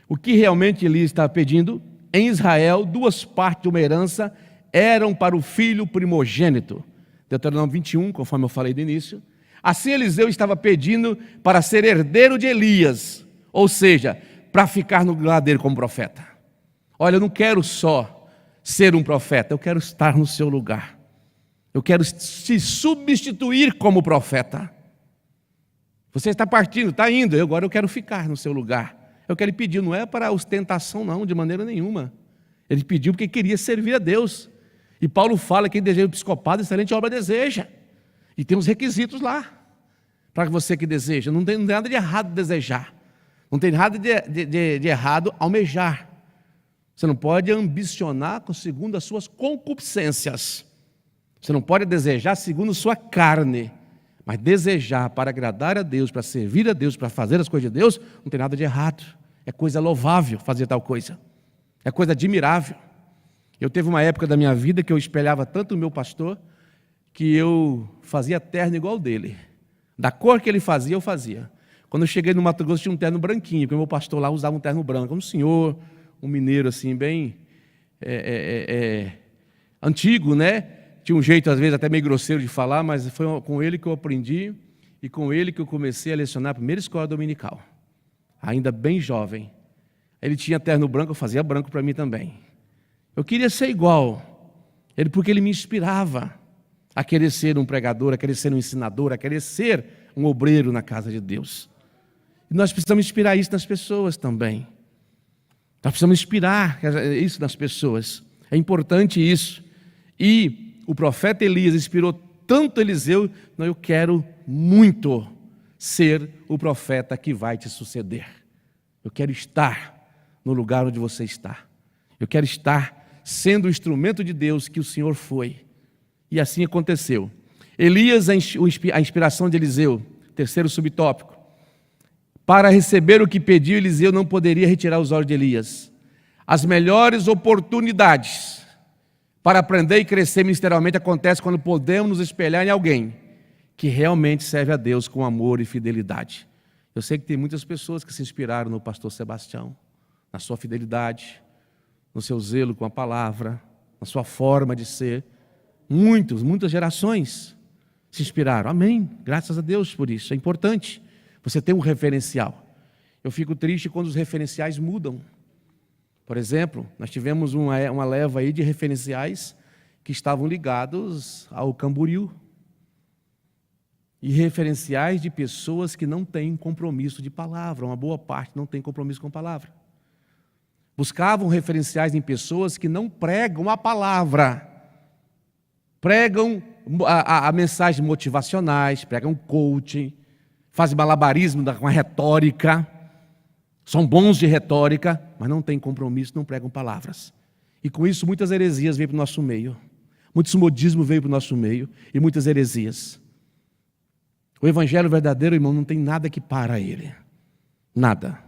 o que realmente Elias está pedindo? Em Israel, 2 partes de uma herança eram para o filho primogênito. Deuteronômio 21, conforme eu falei do início. Assim Eliseu estava pedindo para ser herdeiro de Elias, ou seja, para ficar no lugar dele como profeta. Olha, eu não quero só ser um profeta, eu quero estar no seu lugar. Eu quero se substituir como profeta. Você está partindo, está indo, agora eu quero ficar no seu lugar. Eu quero lhe pedir, não é para ostentação não, de maneira nenhuma. Ele pediu porque queria servir a Deus. E Paulo fala que quem deseja o episcopado, excelente obra deseja. E tem os requisitos lá, para você que deseja. Não tem nada de errado desejar. Não tem nada de errado almejar. Você não pode ambicionar segundo as suas concupiscências. Você não pode desejar segundo sua carne. Mas desejar para agradar a Deus, para servir a Deus, para fazer as coisas de Deus, não tem nada de errado. É coisa louvável fazer tal coisa. É coisa admirável. Eu teve uma época da minha vida que eu espelhava tanto o meu pastor, que eu fazia terno igual dele. Da cor que ele fazia, eu fazia. Quando eu cheguei no Mato Grosso, tinha um terno branquinho, porque o meu pastor lá usava um terno branco. Um senhor, um mineiro assim, bem antigo, né? Tinha um jeito, às vezes, até meio grosseiro de falar, mas foi com ele que eu aprendi e com ele que eu comecei a lecionar a primeira escola dominical. Ainda bem jovem. Ele tinha terno branco, eu fazia branco para mim também. Eu queria ser igual ele, porque ele me inspirava a querer ser um pregador, a querer ser um ensinador, a querer ser um obreiro na casa de Deus. E nós precisamos inspirar isso nas pessoas também. Nós precisamos inspirar isso nas pessoas. É importante isso. E o profeta Elias inspirou tanto Eliseu, não, eu quero muito ser o profeta que vai te suceder. Eu quero estar no lugar onde você está. Eu quero estar sendo o instrumento de Deus que o Senhor foi. E assim aconteceu. Elias, a inspiração de Eliseu, terceiro subtópico. Para receber o que pediu, Eliseu não poderia retirar os olhos de Elias. As melhores oportunidades para aprender e crescer ministerialmente acontecem quando podemos nos espelhar em alguém que realmente serve a Deus com amor e fidelidade. Eu sei que tem muitas pessoas que se inspiraram no pastor Sebastião, na sua fidelidade, no seu zelo com a palavra, na sua forma de ser. Muitas gerações se inspiraram. Amém. Graças a Deus por isso. É importante você ter um referencial. Eu fico triste quando os referenciais mudam. Por exemplo, nós tivemos uma leva aí de referenciais que estavam ligados ao Camboriú. E referenciais de pessoas que não têm compromisso de palavra. Uma boa parte não tem compromisso com a palavra. Buscavam referenciais em pessoas que não pregam a palavra. Pregam a mensagem motivacionais, pregam coaching, fazem malabarismo com a retórica, são bons de retórica, mas não têm compromisso, não pregam palavras. E com isso muitas heresias veio para o nosso meio, muitos modismos veio para o nosso meio e muitas heresias. O evangelho verdadeiro, irmão, não tem nada que para ele, nada.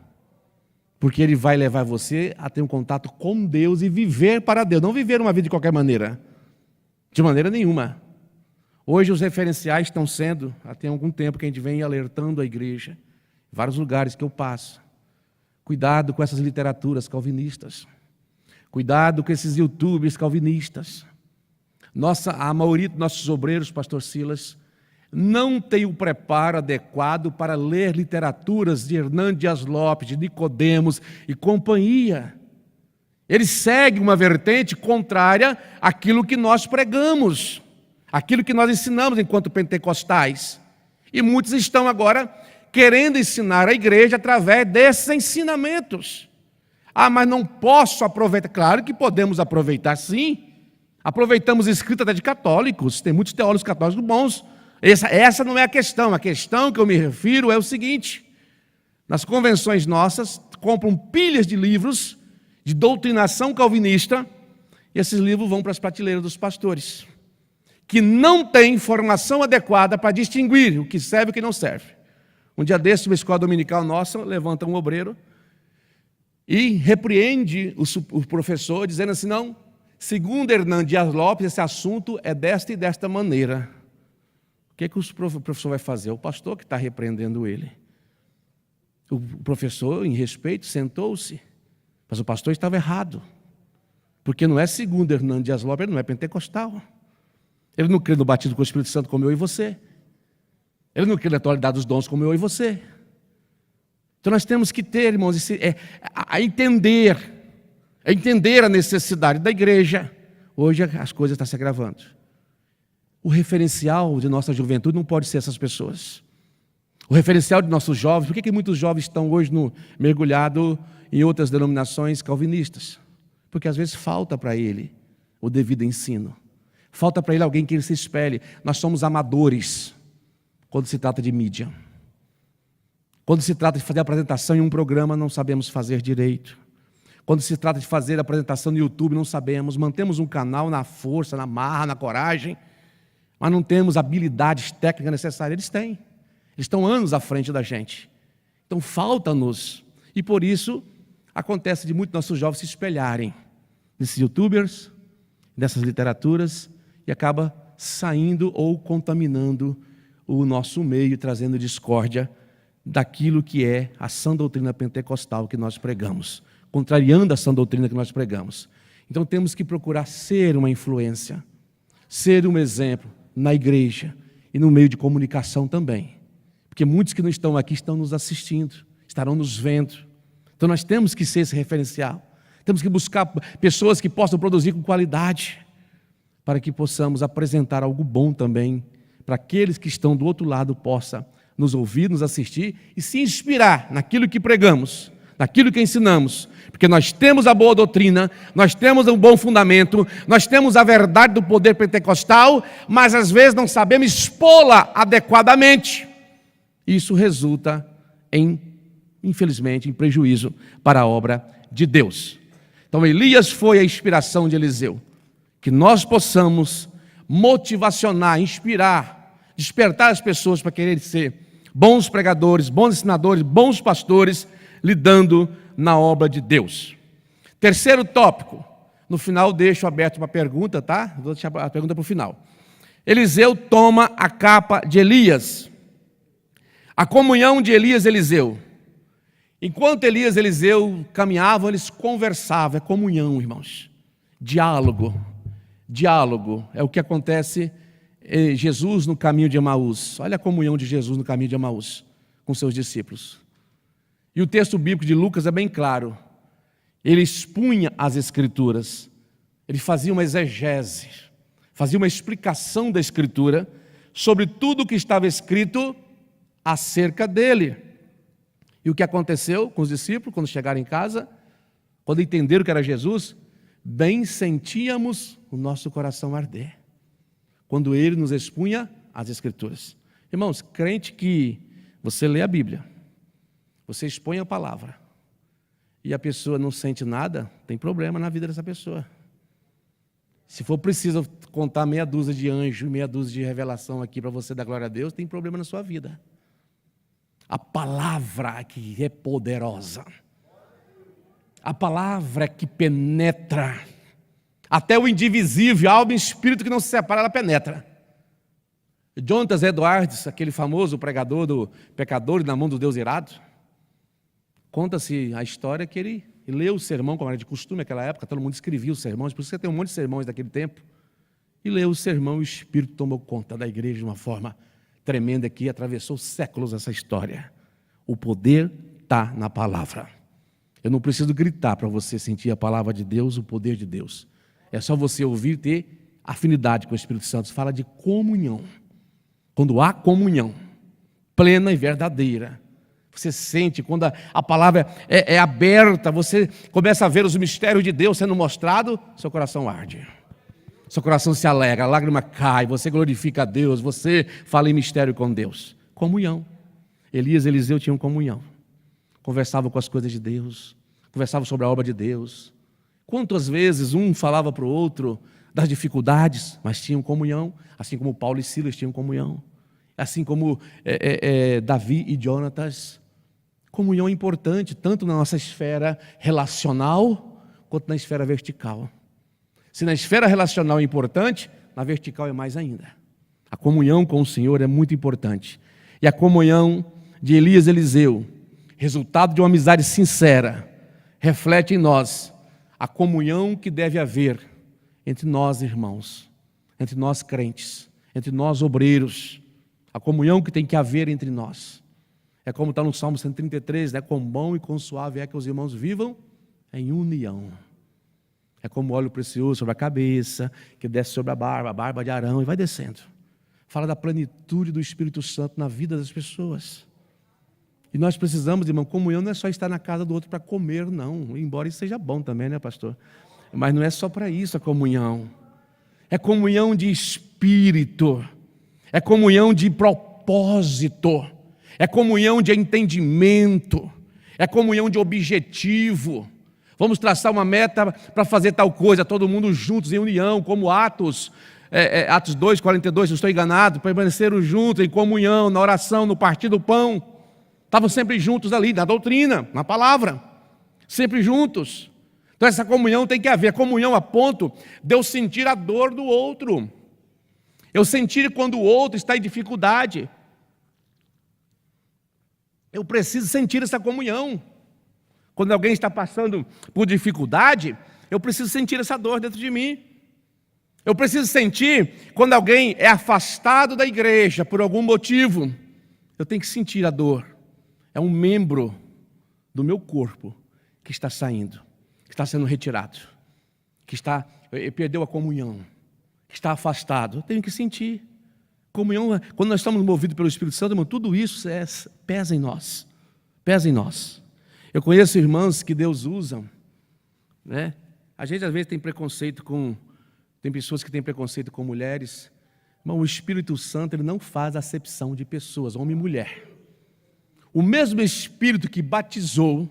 Porque ele vai levar você a ter um contato com Deus e viver para Deus, não viver uma vida de qualquer maneira. De maneira nenhuma. Hoje os referenciais estão sendo, há tem algum tempo que a gente vem alertando a igreja, em vários lugares que eu passo. Cuidado com essas literaturas calvinistas. Cuidado com esses youtubers calvinistas. A maioria dos nossos obreiros, pastor Silas, não tem o preparo adequado para ler literaturas de Hernán Dias Lopes, de Nicodemos e companhia. Ele segue uma vertente contrária àquilo que nós pregamos, àquilo que nós ensinamos enquanto pentecostais. E muitos estão agora querendo ensinar a igreja através desses ensinamentos. Ah, mas não posso aproveitar. Claro que podemos aproveitar, sim. Aproveitamos escrita até de católicos, tem muitos teólogos católicos bons. Essa não é a questão que eu me refiro é o seguinte: nas convenções nossas, compram pilhas de livros de doutrinação calvinista, e esses livros vão para as prateleiras dos pastores, que não têm formação adequada para distinguir o que serve e o que não serve. Um dia desse, uma escola dominical nossa, levanta um obreiro e repreende o professor, dizendo assim: não, segundo Hernán Dias Lopes, esse assunto é desta e desta maneira. O que o professor vai fazer? O pastor que está repreendendo ele. O professor, em respeito, sentou-se. Mas o pastor estava errado, porque não é segundo Hernán Dias Lopes, ele não é pentecostal. Ele não crê no batismo com o Espírito Santo como eu e você. Ele não crê na atualidade dos dons como eu e você. Então nós temos que ter, irmãos, entender a necessidade da igreja. Hoje as coisas estão se agravando. O referencial de nossa juventude não pode ser essas pessoas. O referencial de nossos jovens, por que muitos jovens estão hoje mergulhados em outras denominações calvinistas? Porque às vezes falta para ele o devido ensino. Falta para ele alguém que ele se espelhe. Nós somos amadores quando se trata de mídia. Quando se trata de fazer apresentação em um programa, não sabemos fazer direito. Quando se trata de fazer apresentação no YouTube, não sabemos. Mantemos um canal na força, na marra, na coragem, mas não temos habilidades técnicas necessárias. Eles têm. Eles estão anos à frente da gente. Então falta-nos. E por isso acontece de muitos nossos jovens se espelharem nesses youtubers, nessas literaturas, e acaba saindo ou contaminando o nosso meio, trazendo discórdia daquilo que é a sã doutrina pentecostal que nós pregamos, contrariando a sã doutrina que nós pregamos. Então temos que procurar ser uma influência, ser um exemplo na igreja e no meio de comunicação também. Porque muitos que não estão aqui estão nos assistindo, estarão nos vendo. Então nós temos que ser esse referencial. Temos que buscar pessoas que possam produzir com qualidade, para que possamos apresentar algo bom também, para aqueles que estão do outro lado possam nos ouvir, nos assistir e se inspirar naquilo que pregamos, naquilo que ensinamos, porque nós temos a boa doutrina, nós temos um bom fundamento, nós temos a verdade do poder pentecostal, mas às vezes não sabemos expô-la adequadamente. Isso resulta infelizmente, em prejuízo para a obra de Deus. Então Elias foi a inspiração de Eliseu. Que nós possamos motivacionar, inspirar, despertar as pessoas para querer ser bons pregadores, bons ensinadores, bons pastores, lidando na obra de Deus. Terceiro tópico, no final deixo aberto uma pergunta, tá? Vou deixar a pergunta para o final. Eliseu toma a capa de Elias. A comunhão de Elias e Eliseu. Enquanto Elias e Eliseu caminhavam, eles conversavam, é comunhão, irmãos. Diálogo. Diálogo é o que acontece em Jesus no caminho de Emaús. Olha a comunhão de Jesus no caminho de Emaús com seus discípulos. E o texto bíblico de Lucas é bem claro. Ele expunha as Escrituras, ele fazia uma exegese, fazia uma explicação da Escritura sobre tudo o que estava escrito acerca dele. E o que aconteceu com os discípulos quando chegaram em casa, quando entenderam que era Jesus, bem sentíamos o nosso coração arder, quando ele nos expunha as Escrituras. Irmãos, crente que você lê a Bíblia, você expõe a palavra, e a pessoa não sente nada, tem problema na vida dessa pessoa. Se for preciso contar meia dúzia de anjos, meia dúzia de revelação aqui para você dar glória a Deus, tem problema na sua vida. A palavra que é poderosa, a palavra que penetra, até o indivisível, alma e espírito que não se separa, ela penetra. Jonathan Edwards, aquele famoso pregador do pecador na mão do Deus irado, conta-se a história que ele leu o sermão, como era de costume naquela época, todo mundo escrevia os sermões, por isso você tem um monte de sermões daquele tempo, e leu o sermão e o Espírito tomou conta da igreja de uma forma tremenda que atravessou séculos essa história. O poder está na palavra. Eu não preciso gritar para você sentir a palavra de Deus, o poder de Deus. É só você ouvir e ter afinidade com o Espírito Santo. Fala de comunhão. Quando há comunhão plena e verdadeira, você sente, quando a palavra é aberta, você começa a ver os mistérios de Deus sendo mostrado, seu coração arde. Seu coração se alegra, a lágrima cai, você glorifica a Deus, você fala em mistério com Deus. Comunhão. Elias e Eliseu tinham comunhão. Conversavam com as coisas de Deus, conversavam sobre a obra de Deus. Quantas vezes um falava para o outro das dificuldades, mas tinham comunhão, assim como Paulo e Silas tinham comunhão, assim como Davi e Jonatas. Comunhão é importante, tanto na nossa esfera relacional, quanto na esfera vertical. Se na esfera relacional é importante, na vertical é mais ainda. A comunhão com o Senhor é muito importante. E a comunhão de Elias e Eliseu, resultado de uma amizade sincera, reflete em nós a comunhão que deve haver entre nós irmãos, entre nós crentes, entre nós obreiros, a comunhão que tem que haver entre nós. É como está no Salmo 133, né? Quão bom e quão suave é que os irmãos vivam em união. É como óleo precioso sobre a cabeça, que desce sobre a barba de Arão e vai descendo. Fala da plenitude do Espírito Santo na vida das pessoas. E nós precisamos, irmão, comunhão não é só estar na casa do outro para comer, não. Embora isso seja bom também, né, pastor? Mas não é só para isso a comunhão. é comunhão de espírito, é comunhão de propósito, é comunhão de entendimento, é comunhão de objetivo. Vamos traçar uma meta para fazer tal coisa, todo mundo juntos em união, como Atos 2:42, se eu estou enganado, permaneceram juntos em comunhão, na oração, no partir do pão. Estavam sempre juntos ali, na doutrina, na palavra, sempre juntos. Então essa comunhão tem que haver, comunhão a ponto de eu sentir a dor do outro. Eu sentir quando o outro está em dificuldade. Eu preciso sentir essa comunhão. Quando alguém está passando por dificuldade, eu preciso sentir essa dor dentro de mim. Eu preciso sentir quando alguém é afastado da igreja por algum motivo. Eu tenho que sentir a dor. É um membro do meu corpo que está saindo, que está sendo retirado, que perdeu a comunhão, que está afastado. Eu tenho que sentir. Comunhão, quando nós estamos movidos pelo Espírito Santo, irmão, tudo isso pesa em nós. Pesa em nós. Eu conheço irmãos que Deus usa, né? A gente às vezes tem preconceito tem pessoas que têm preconceito com mulheres. Irmão, o Espírito Santo, ele não faz acepção de pessoas, homem e mulher. O mesmo Espírito que batizou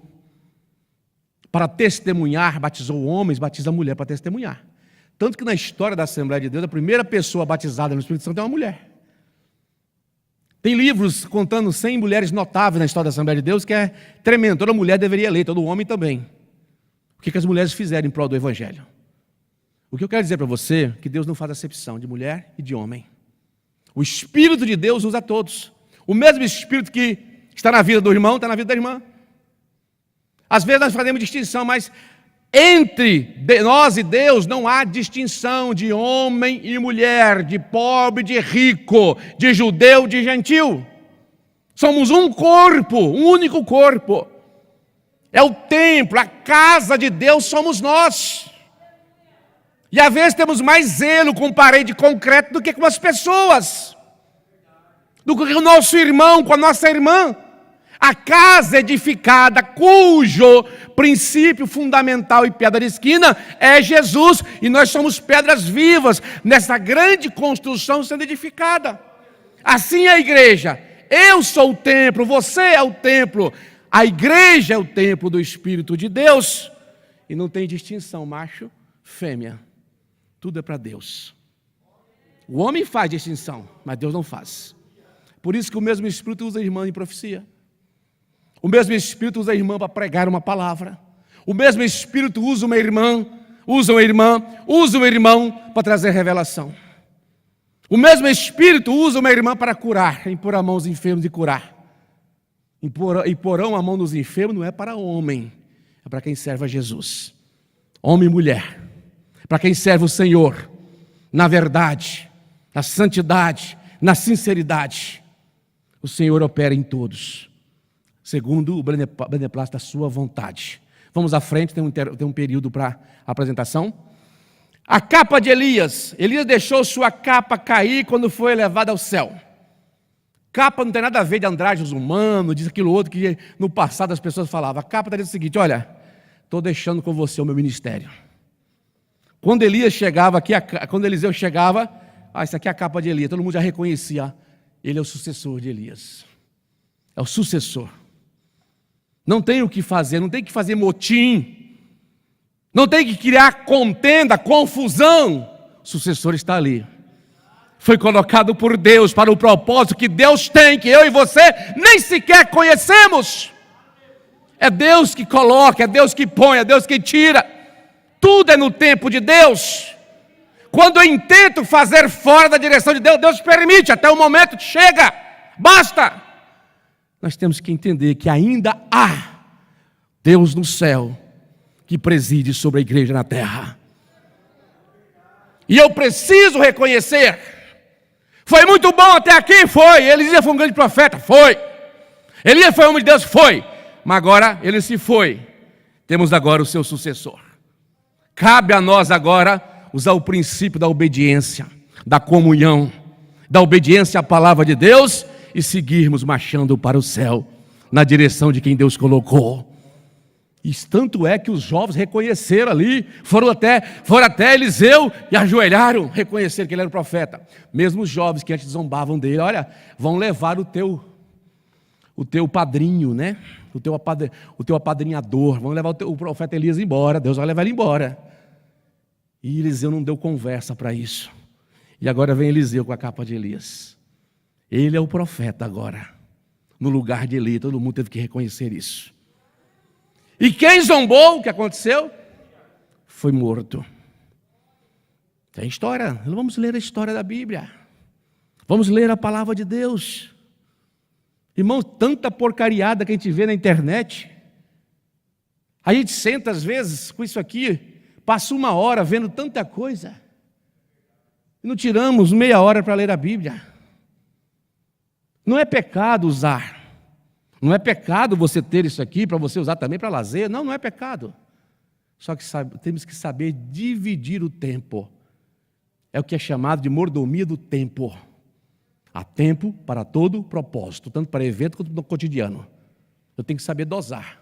para testemunhar, batizou homens, batiza a mulher para testemunhar. Tanto que na história da Assembleia de Deus, a primeira pessoa batizada no Espírito Santo é uma mulher. Tem livros contando 100 mulheres notáveis na história da Assembleia de Deus, que é tremendo. Toda mulher deveria ler, todo homem também. O que as mulheres fizeram em prol do Evangelho? O que eu quero dizer para você é que Deus não faz acepção de mulher e de homem. O Espírito de Deus usa todos. O mesmo Espírito que está na vida do irmão, está na vida da irmã. Às vezes nós fazemos distinção, mas entre nós e Deus não há distinção de homem e mulher, de pobre, de rico, de judeu, de gentil. Somos um corpo, um único corpo. É o templo, a casa de Deus somos nós. E às vezes temos mais zelo com parede de concreto do que com as pessoas, do que com o nosso irmão, com a nossa irmã. A casa edificada, cujo princípio fundamental e pedra de esquina é Jesus, e nós somos pedras vivas nessa grande construção sendo edificada. Assim é a igreja. Eu sou o templo, você é o templo, a igreja é o templo do Espírito de Deus, e não tem distinção, macho, fêmea. Tudo é para Deus. O homem faz distinção, mas Deus não faz. Por isso que o mesmo Espírito usa a irmã em profecia. O mesmo Espírito usa a irmã para pregar uma palavra. O mesmo Espírito usa uma irmã, usa um irmão para trazer revelação. O mesmo Espírito usa uma irmã para curar, impor a mão aos enfermos e curar. Imporão a mão nos enfermos não é para homem, é para quem serve a Jesus. Homem e mulher. Para quem serve o Senhor, na verdade, na santidade, na sinceridade. O Senhor opera em todos, segundo o beneplácito da sua vontade. Vamos à frente, tem um período para a apresentação. A capa de Elias. Elias deixou sua capa cair quando foi elevado ao céu. Capa não tem nada a ver de andrógenos humanos, diz aquilo outro que no passado as pessoas falavam. A capa está dizendo o seguinte: olha, estou deixando com você o meu ministério. Quando Elias chegava aqui, quando Eliseu chegava, isso aqui é a capa de Elias, todo mundo já reconhecia, ele é o sucessor de Elias. É o sucessor. Não tem o que fazer, não tem que fazer motim, não tem que criar contenda, confusão. O sucessor está ali. Foi colocado por Deus para o propósito que Deus tem, que eu e você nem sequer conhecemos. É Deus que coloca, é Deus que põe, é Deus que tira. Tudo é no tempo de Deus. Quando eu intento fazer fora da direção de Deus, Deus permite, até o momento que chega, basta. Nós temos que entender que ainda há Deus no céu que preside sobre a igreja na terra. E eu preciso reconhecer, foi muito bom até aqui, foi. Elias foi um grande profeta, foi. Elias foi homem de Deus, foi. Mas agora ele se foi. Temos agora o seu sucessor. Cabe a nós agora usar o princípio da obediência, da comunhão, da obediência à palavra de Deus e seguirmos marchando para o céu, na direção de quem Deus colocou. E tanto é que os jovens reconheceram ali, foram até Eliseu e ajoelharam, reconheceram que ele era o profeta. Mesmo os jovens que antes zombavam dele, olha, vão levar o teu padrinho, né? O teu apadrinhador, vão levar o profeta Elias embora, Deus vai levar ele embora. E Eliseu não deu conversa para isso. E agora vem Eliseu com a capa de Elias. Ele é o profeta agora, no lugar de Elias, todo mundo teve que reconhecer isso. E quem zombou, o que aconteceu? Foi morto. Tem história, vamos ler a história da Bíblia. Vamos ler a palavra de Deus. Irmão, tanta porcariada que a gente vê na internet. A gente senta às vezes com isso aqui, passa 1 hora vendo tanta coisa. E não tiramos meia hora para ler a Bíblia. Não é pecado usar. Não é pecado você ter isso aqui para você usar também para lazer. Não, não é pecado. Só que temos que saber dividir o tempo. É o que é chamado de mordomia do tempo. Há tempo para todo propósito, tanto para evento quanto no cotidiano. Eu tenho que saber dosar.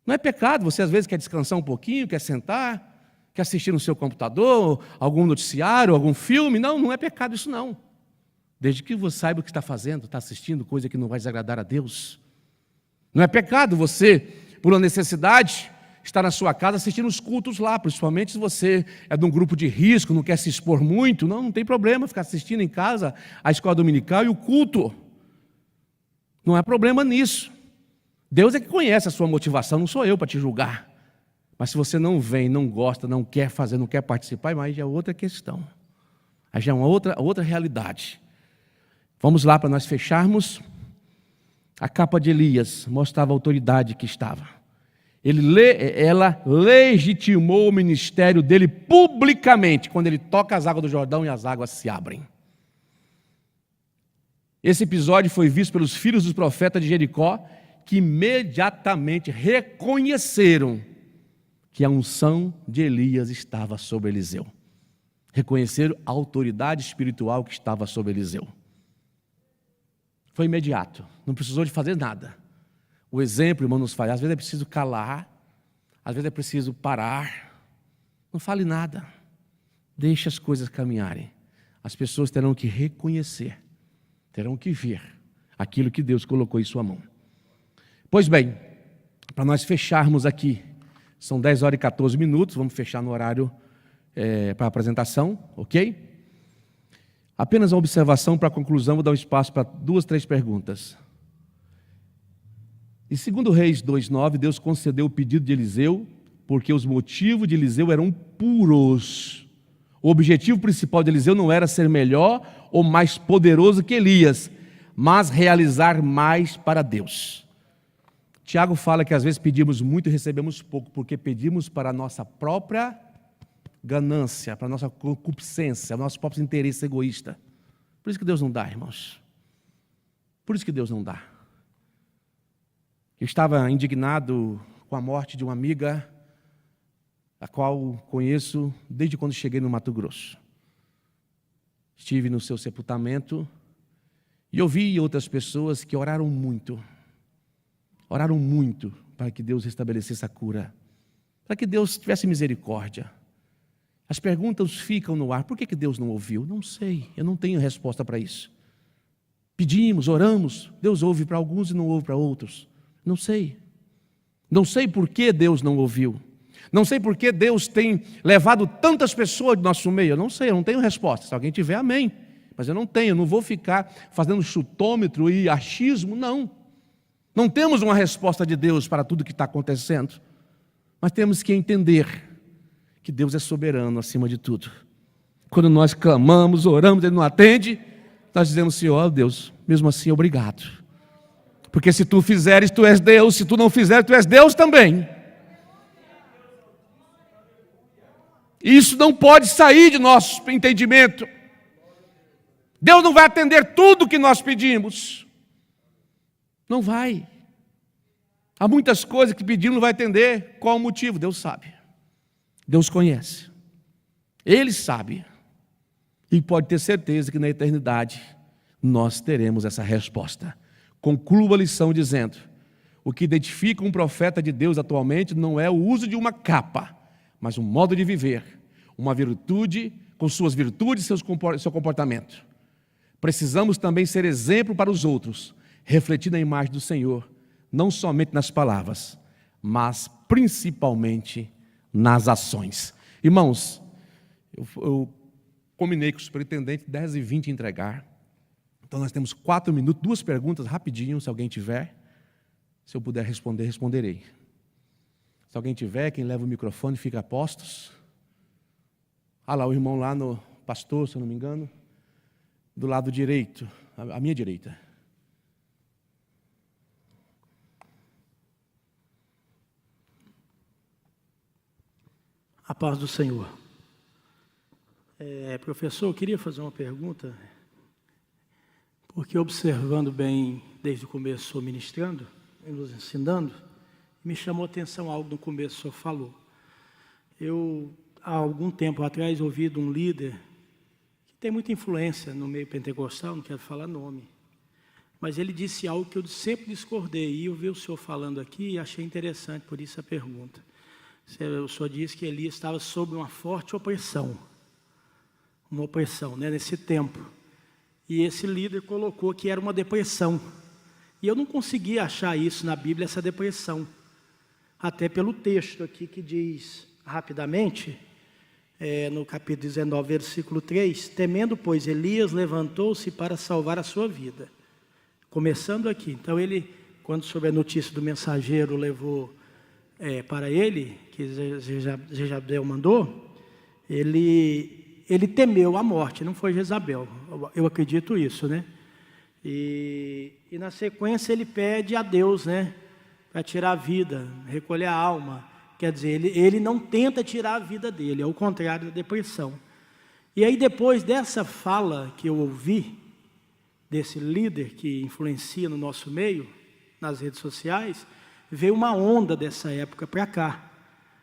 Não é pecado, você às vezes quer descansar um pouquinho, quer sentar, quer assistir no seu computador, algum noticiário, algum filme. Não, não é pecado isso não. Desde que você saiba o que está fazendo, está assistindo coisa que não vai desagradar a Deus. Não é pecado você, por uma necessidade, estar na sua casa assistindo os cultos lá, principalmente se você é de um grupo de risco, não quer se expor muito. Não tem problema ficar assistindo em casa a escola dominical e o culto. Não há problema nisso. Deus é que conhece a sua motivação, não sou eu para te julgar. Mas se você não vem, não gosta, não quer fazer, não quer participar, aí já é outra questão. Aí já é uma outra realidade. Vamos lá para nós fecharmos. A capa de Elias mostrava a autoridade que estava. Ela legitimou o ministério dele publicamente, quando ele toca as águas do Jordão e as águas se abrem. Esse episódio foi visto pelos filhos dos profetas de Jericó, que imediatamente reconheceram que a unção de Elias estava sobre Eliseu. Reconheceram a autoridade espiritual que estava sobre Eliseu. Foi imediato, não precisou de fazer nada. O exemplo, irmão, nos faz. Às vezes é preciso calar, às vezes é preciso parar. Não fale nada. Deixe as coisas caminharem. As pessoas terão que reconhecer, terão que ver aquilo que Deus colocou em sua mão. Pois bem, para nós fecharmos aqui, são 10 horas e 14 minutos, vamos fechar no horário para a apresentação, ok? Apenas uma observação para a conclusão, vou dar um espaço para 2, 3 perguntas. Em 2 Reis 2,9, Deus concedeu o pedido de Eliseu, porque os motivos de Eliseu eram puros. O objetivo principal de Eliseu não era ser melhor ou mais poderoso que Elias, mas realizar mais para Deus. Tiago fala que às vezes pedimos muito e recebemos pouco, porque pedimos para a nossa própria ganância, para a nossa concupiscência, nosso próprio interesse egoísta. Por isso que Deus não dá, irmãos. Por isso que Deus não dá. Eu estava indignado com a morte de uma amiga, a qual conheço desde quando cheguei no Mato Grosso. Estive no seu sepultamento e ouvi outras pessoas que oraram muito para que Deus restabelecesse a cura, para que Deus tivesse misericórdia. As perguntas ficam no ar. Por que Deus não ouviu? Não sei, eu não tenho resposta para isso. Pedimos, oramos, Deus ouve para alguns e não ouve para outros. Não sei. Não sei por que Deus não ouviu. Não sei por que Deus tem levado tantas pessoas do nosso meio. Eu não sei, eu não tenho resposta. Se alguém tiver, amém. Mas eu não vou ficar fazendo chutômetro e achismo, não. Não temos uma resposta de Deus para tudo que está acontecendo. Mas temos que entender que Deus é soberano acima de tudo. Quando nós clamamos, oramos, Ele não atende, nós dizemos, Senhor, Deus, mesmo assim, obrigado. Porque se tu fizeres, tu és Deus, se tu não fizeres, tu és Deus também. Isso não pode sair de nosso entendimento. Deus não vai atender tudo que nós pedimos. Não vai. Há muitas coisas que pedimos, não vai atender. Qual o motivo? Deus sabe. Deus conhece. Ele sabe. E pode ter certeza que na eternidade nós teremos essa resposta. Concluo a lição dizendo: O que identifica um profeta de Deus atualmente não é o uso de uma capa, mas um modo de viver, uma virtude, com suas virtudes e seu comportamento. Precisamos também ser exemplo para os outros, refletindo a imagem do Senhor, não somente nas palavras, mas principalmente nas ações. Irmãos, eu combinei com o superintendente 10h20 entregar. Então nós temos 4 minutos, 2 perguntas rapidinho, se alguém tiver. Se eu puder responder, responderei. Se alguém tiver, quem leva o microfone fica a postos. Ah lá, o irmão lá no pastor, se eu não me engano, do lado direito, à minha direita. A paz do Senhor. Professor, eu queria fazer uma pergunta, porque observando bem, desde o começo, o senhor ministrando, nos ensinando, me chamou a atenção algo no começo, o senhor falou. Eu, há algum tempo atrás, ouvi de um líder que tem muita influência no meio pentecostal, não quero falar nome, mas ele disse algo que eu sempre discordei, e eu vi o senhor falando aqui e achei interessante, por isso a pergunta. O senhor disse que Elias estava sob uma forte opressão, né, nesse tempo. E esse líder colocou que era uma depressão. E eu não conseguia achar isso na Bíblia, essa depressão. Até pelo texto aqui que diz, rapidamente, no capítulo 19, versículo 3, temendo, pois, Elias levantou-se para salvar a sua vida. Começando aqui. Então ele, quando soube a notícia do mensageiro, levou para ele, que Jezabel mandou, ele temeu a morte, não foi Jezabel, eu acredito isso, né? E na sequência ele pede a Deus, né, para tirar a vida, recolher a alma. Quer dizer, ele não tenta tirar a vida dele, é o contrário da depressão. E aí depois dessa fala que eu ouvi, desse líder que influencia no nosso meio, nas redes sociais, veio uma onda dessa época para cá,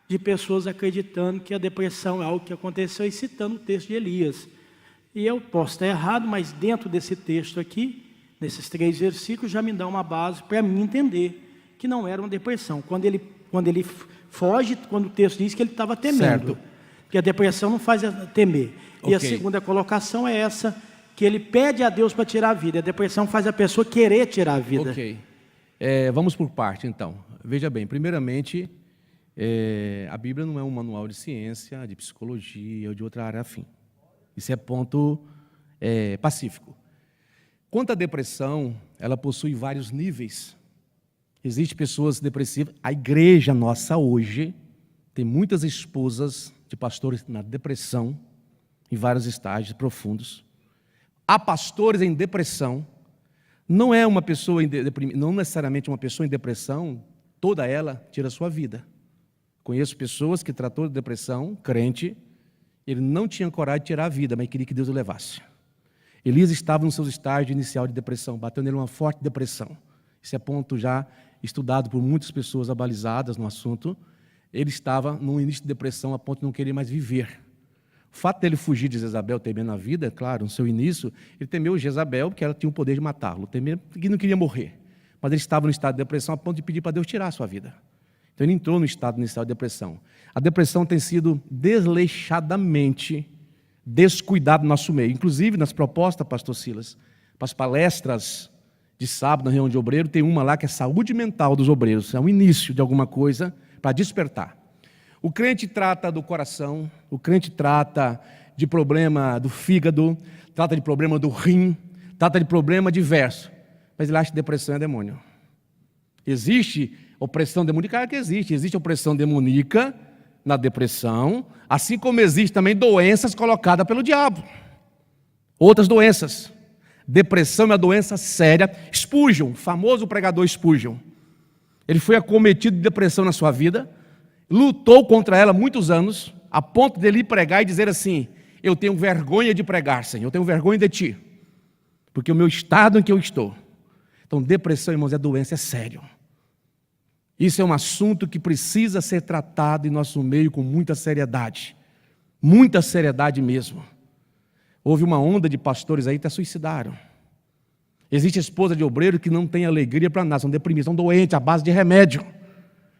de pessoas acreditando que a depressão é algo que aconteceu e citando o texto de Elias. E eu posso estar errado, mas dentro desse texto aqui, nesses 3 versículos, já me dá uma base para mim entender que não era uma depressão. Quando ele foge, quando o texto diz que ele estava temendo. Certo. Porque a depressão não faz temer. Okay. E a segunda colocação é essa, que ele pede a Deus para tirar a vida. A depressão faz a pessoa querer tirar a vida. Ok. Vamos por parte, então. Veja bem, primeiramente, a Bíblia não é um manual de ciência, de psicologia ou de outra área afim. Isso é ponto pacífico. Quanto à depressão, ela possui vários níveis. Existem pessoas depressivas. A igreja nossa hoje tem muitas esposas de pastores na depressão, em vários estágios profundos. Há pastores em depressão. Não é uma pessoa não necessariamente uma pessoa em depressão, toda ela tira a sua vida. Conheço pessoas que tratou de depressão, crente, ele não tinha coragem de tirar a vida, mas queria que Deus o levasse. Elias estava no seu estágio inicial de depressão, bateu nele uma forte depressão. Esse é ponto já estudado por muitas pessoas abalizadas no assunto. Ele estava no início de depressão a ponto de não querer mais viver. O fato dele fugir de Jezabel, temendo a vida, claro, no seu início, ele temeu Jezabel porque ela tinha o poder de matá-lo, temeu porque não queria morrer. Mas ele estava no estado de depressão a ponto de pedir para Deus tirar a sua vida. Então ele entrou no estado inicial de depressão. A depressão tem sido desleixadamente descuidada no nosso meio. Inclusive nas propostas, pastor Silas, para as palestras de sábado na reunião de obreiro, tem uma lá que é saúde mental dos obreiros. É um início de alguma coisa para despertar. O crente trata do coração, o crente trata de problema do fígado, trata de problema do rim, trata de problema diverso. Mas ele acha que depressão é demônio. Existe opressão demoníaca? Que existe. Existe opressão demoníaca na depressão, assim como existe também doenças colocadas pelo diabo. Outras doenças. Depressão é uma doença séria. Spurgeon, famoso pregador Spurgeon, ele foi acometido de depressão na sua vida, lutou contra ela muitos anos, a ponto de ele ir pregar e dizer assim: eu tenho vergonha de pregar, Senhor, eu tenho vergonha de Ti, porque o meu estado em que eu estou. Então, depressão, irmãos, é doença, é sério. Isso é um assunto que precisa ser tratado em nosso meio com muita seriedade mesmo. Houve uma onda de pastores aí que até suicidaram. Existe esposa de obreiro que não tem alegria para nada, são deprimidos, são doentes à base de remédio,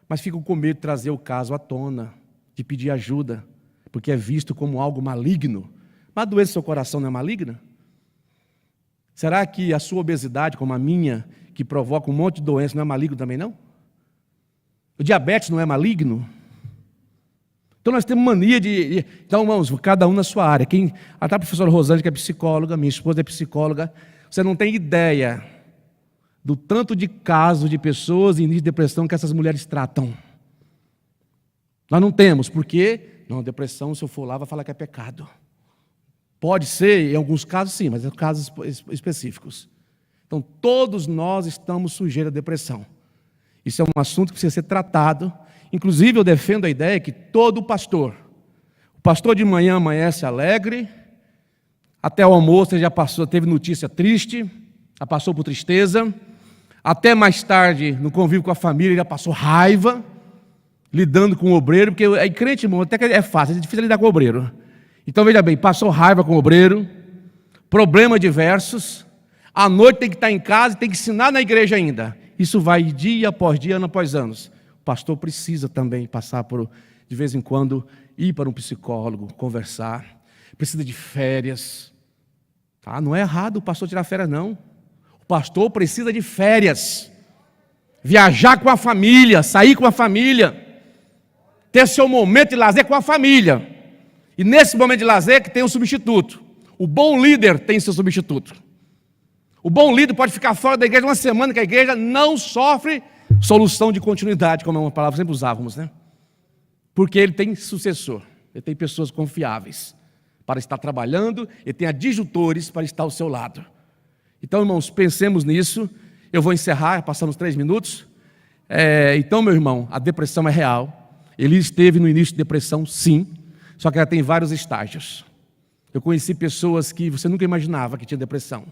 mas ficam com medo de trazer o caso à tona, de pedir ajuda, porque é visto como algo maligno. Mas a doença do seu coração não é maligna? Será que a sua obesidade, como a minha, que provoca um monte de doença, não é maligno também não? O diabetes não é maligno? Então nós temos mania de... Então, irmãos, cada um na sua área. Até a professora Rosângela, que é psicóloga, minha esposa é psicóloga, você não tem ideia do tanto de casos de pessoas em início de depressão que essas mulheres tratam. Nós não temos, porque não, depressão, se eu for lá, vai falar que é pecado. Pode ser, em alguns casos sim, mas em casos específicos. Então, todos nós estamos sujeitos à depressão. Isso é um assunto que precisa ser tratado. Inclusive, eu defendo a ideia que todo pastor, o pastor de manhã amanhece alegre, até o almoço ele já passou, teve notícia triste, já passou por tristeza, até mais tarde, no convívio com a família, ele já passou raiva, lidando com o obreiro, porque é crente, irmão, até que é fácil, é difícil lidar com o obreiro. Então, veja bem, passou raiva com o obreiro, problemas diversos, à noite tem que estar em casa e tem que ensinar na igreja ainda. Isso vai dia após dia, ano após ano. O pastor precisa também passar por, de vez em quando, ir para um psicólogo, conversar, precisa de férias. Tá? Não é errado o pastor tirar férias, não. O pastor precisa de férias, viajar com a família, sair com a família, ter seu momento de lazer com a família. E nesse momento de lazer que tem um substituto. O bom líder tem seu substituto. O bom líder pode ficar fora da igreja uma semana que a igreja não sofre solução de continuidade, como é uma palavra que sempre usávamos, né? Porque ele tem sucessor, ele tem pessoas confiáveis para estar trabalhando, ele tem adjutores para estar ao seu lado. Então, irmãos, pensemos nisso. Eu vou encerrar, passamos 3 minutos. Então, meu irmão, a depressão é real. Ele esteve no início de depressão, sim, só que ela tem vários estágios. Eu conheci pessoas que você nunca imaginava que tinha depressão.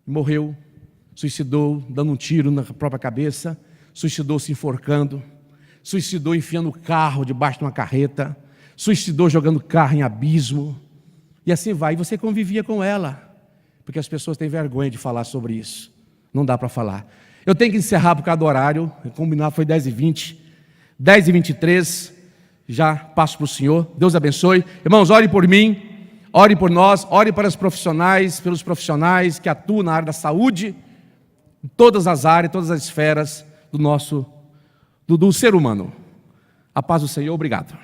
Morreu, suicidou, dando um tiro na própria cabeça, suicidou se enforcando, suicidou enfiando o carro debaixo de uma carreta, suicidou jogando carro em abismo, e assim vai. E você convivia com ela, porque as pessoas têm vergonha de falar sobre isso. Não dá para falar. Eu tenho que encerrar por causa do horário, combinado foi 10h20, 10h23, já passo para o Senhor. Deus abençoe. Irmãos, ore por mim. Ore por nós, ore para os profissionais, pelos profissionais que atuam na área da saúde, em todas as áreas, todas as esferas do ser humano. A paz do Senhor, obrigado.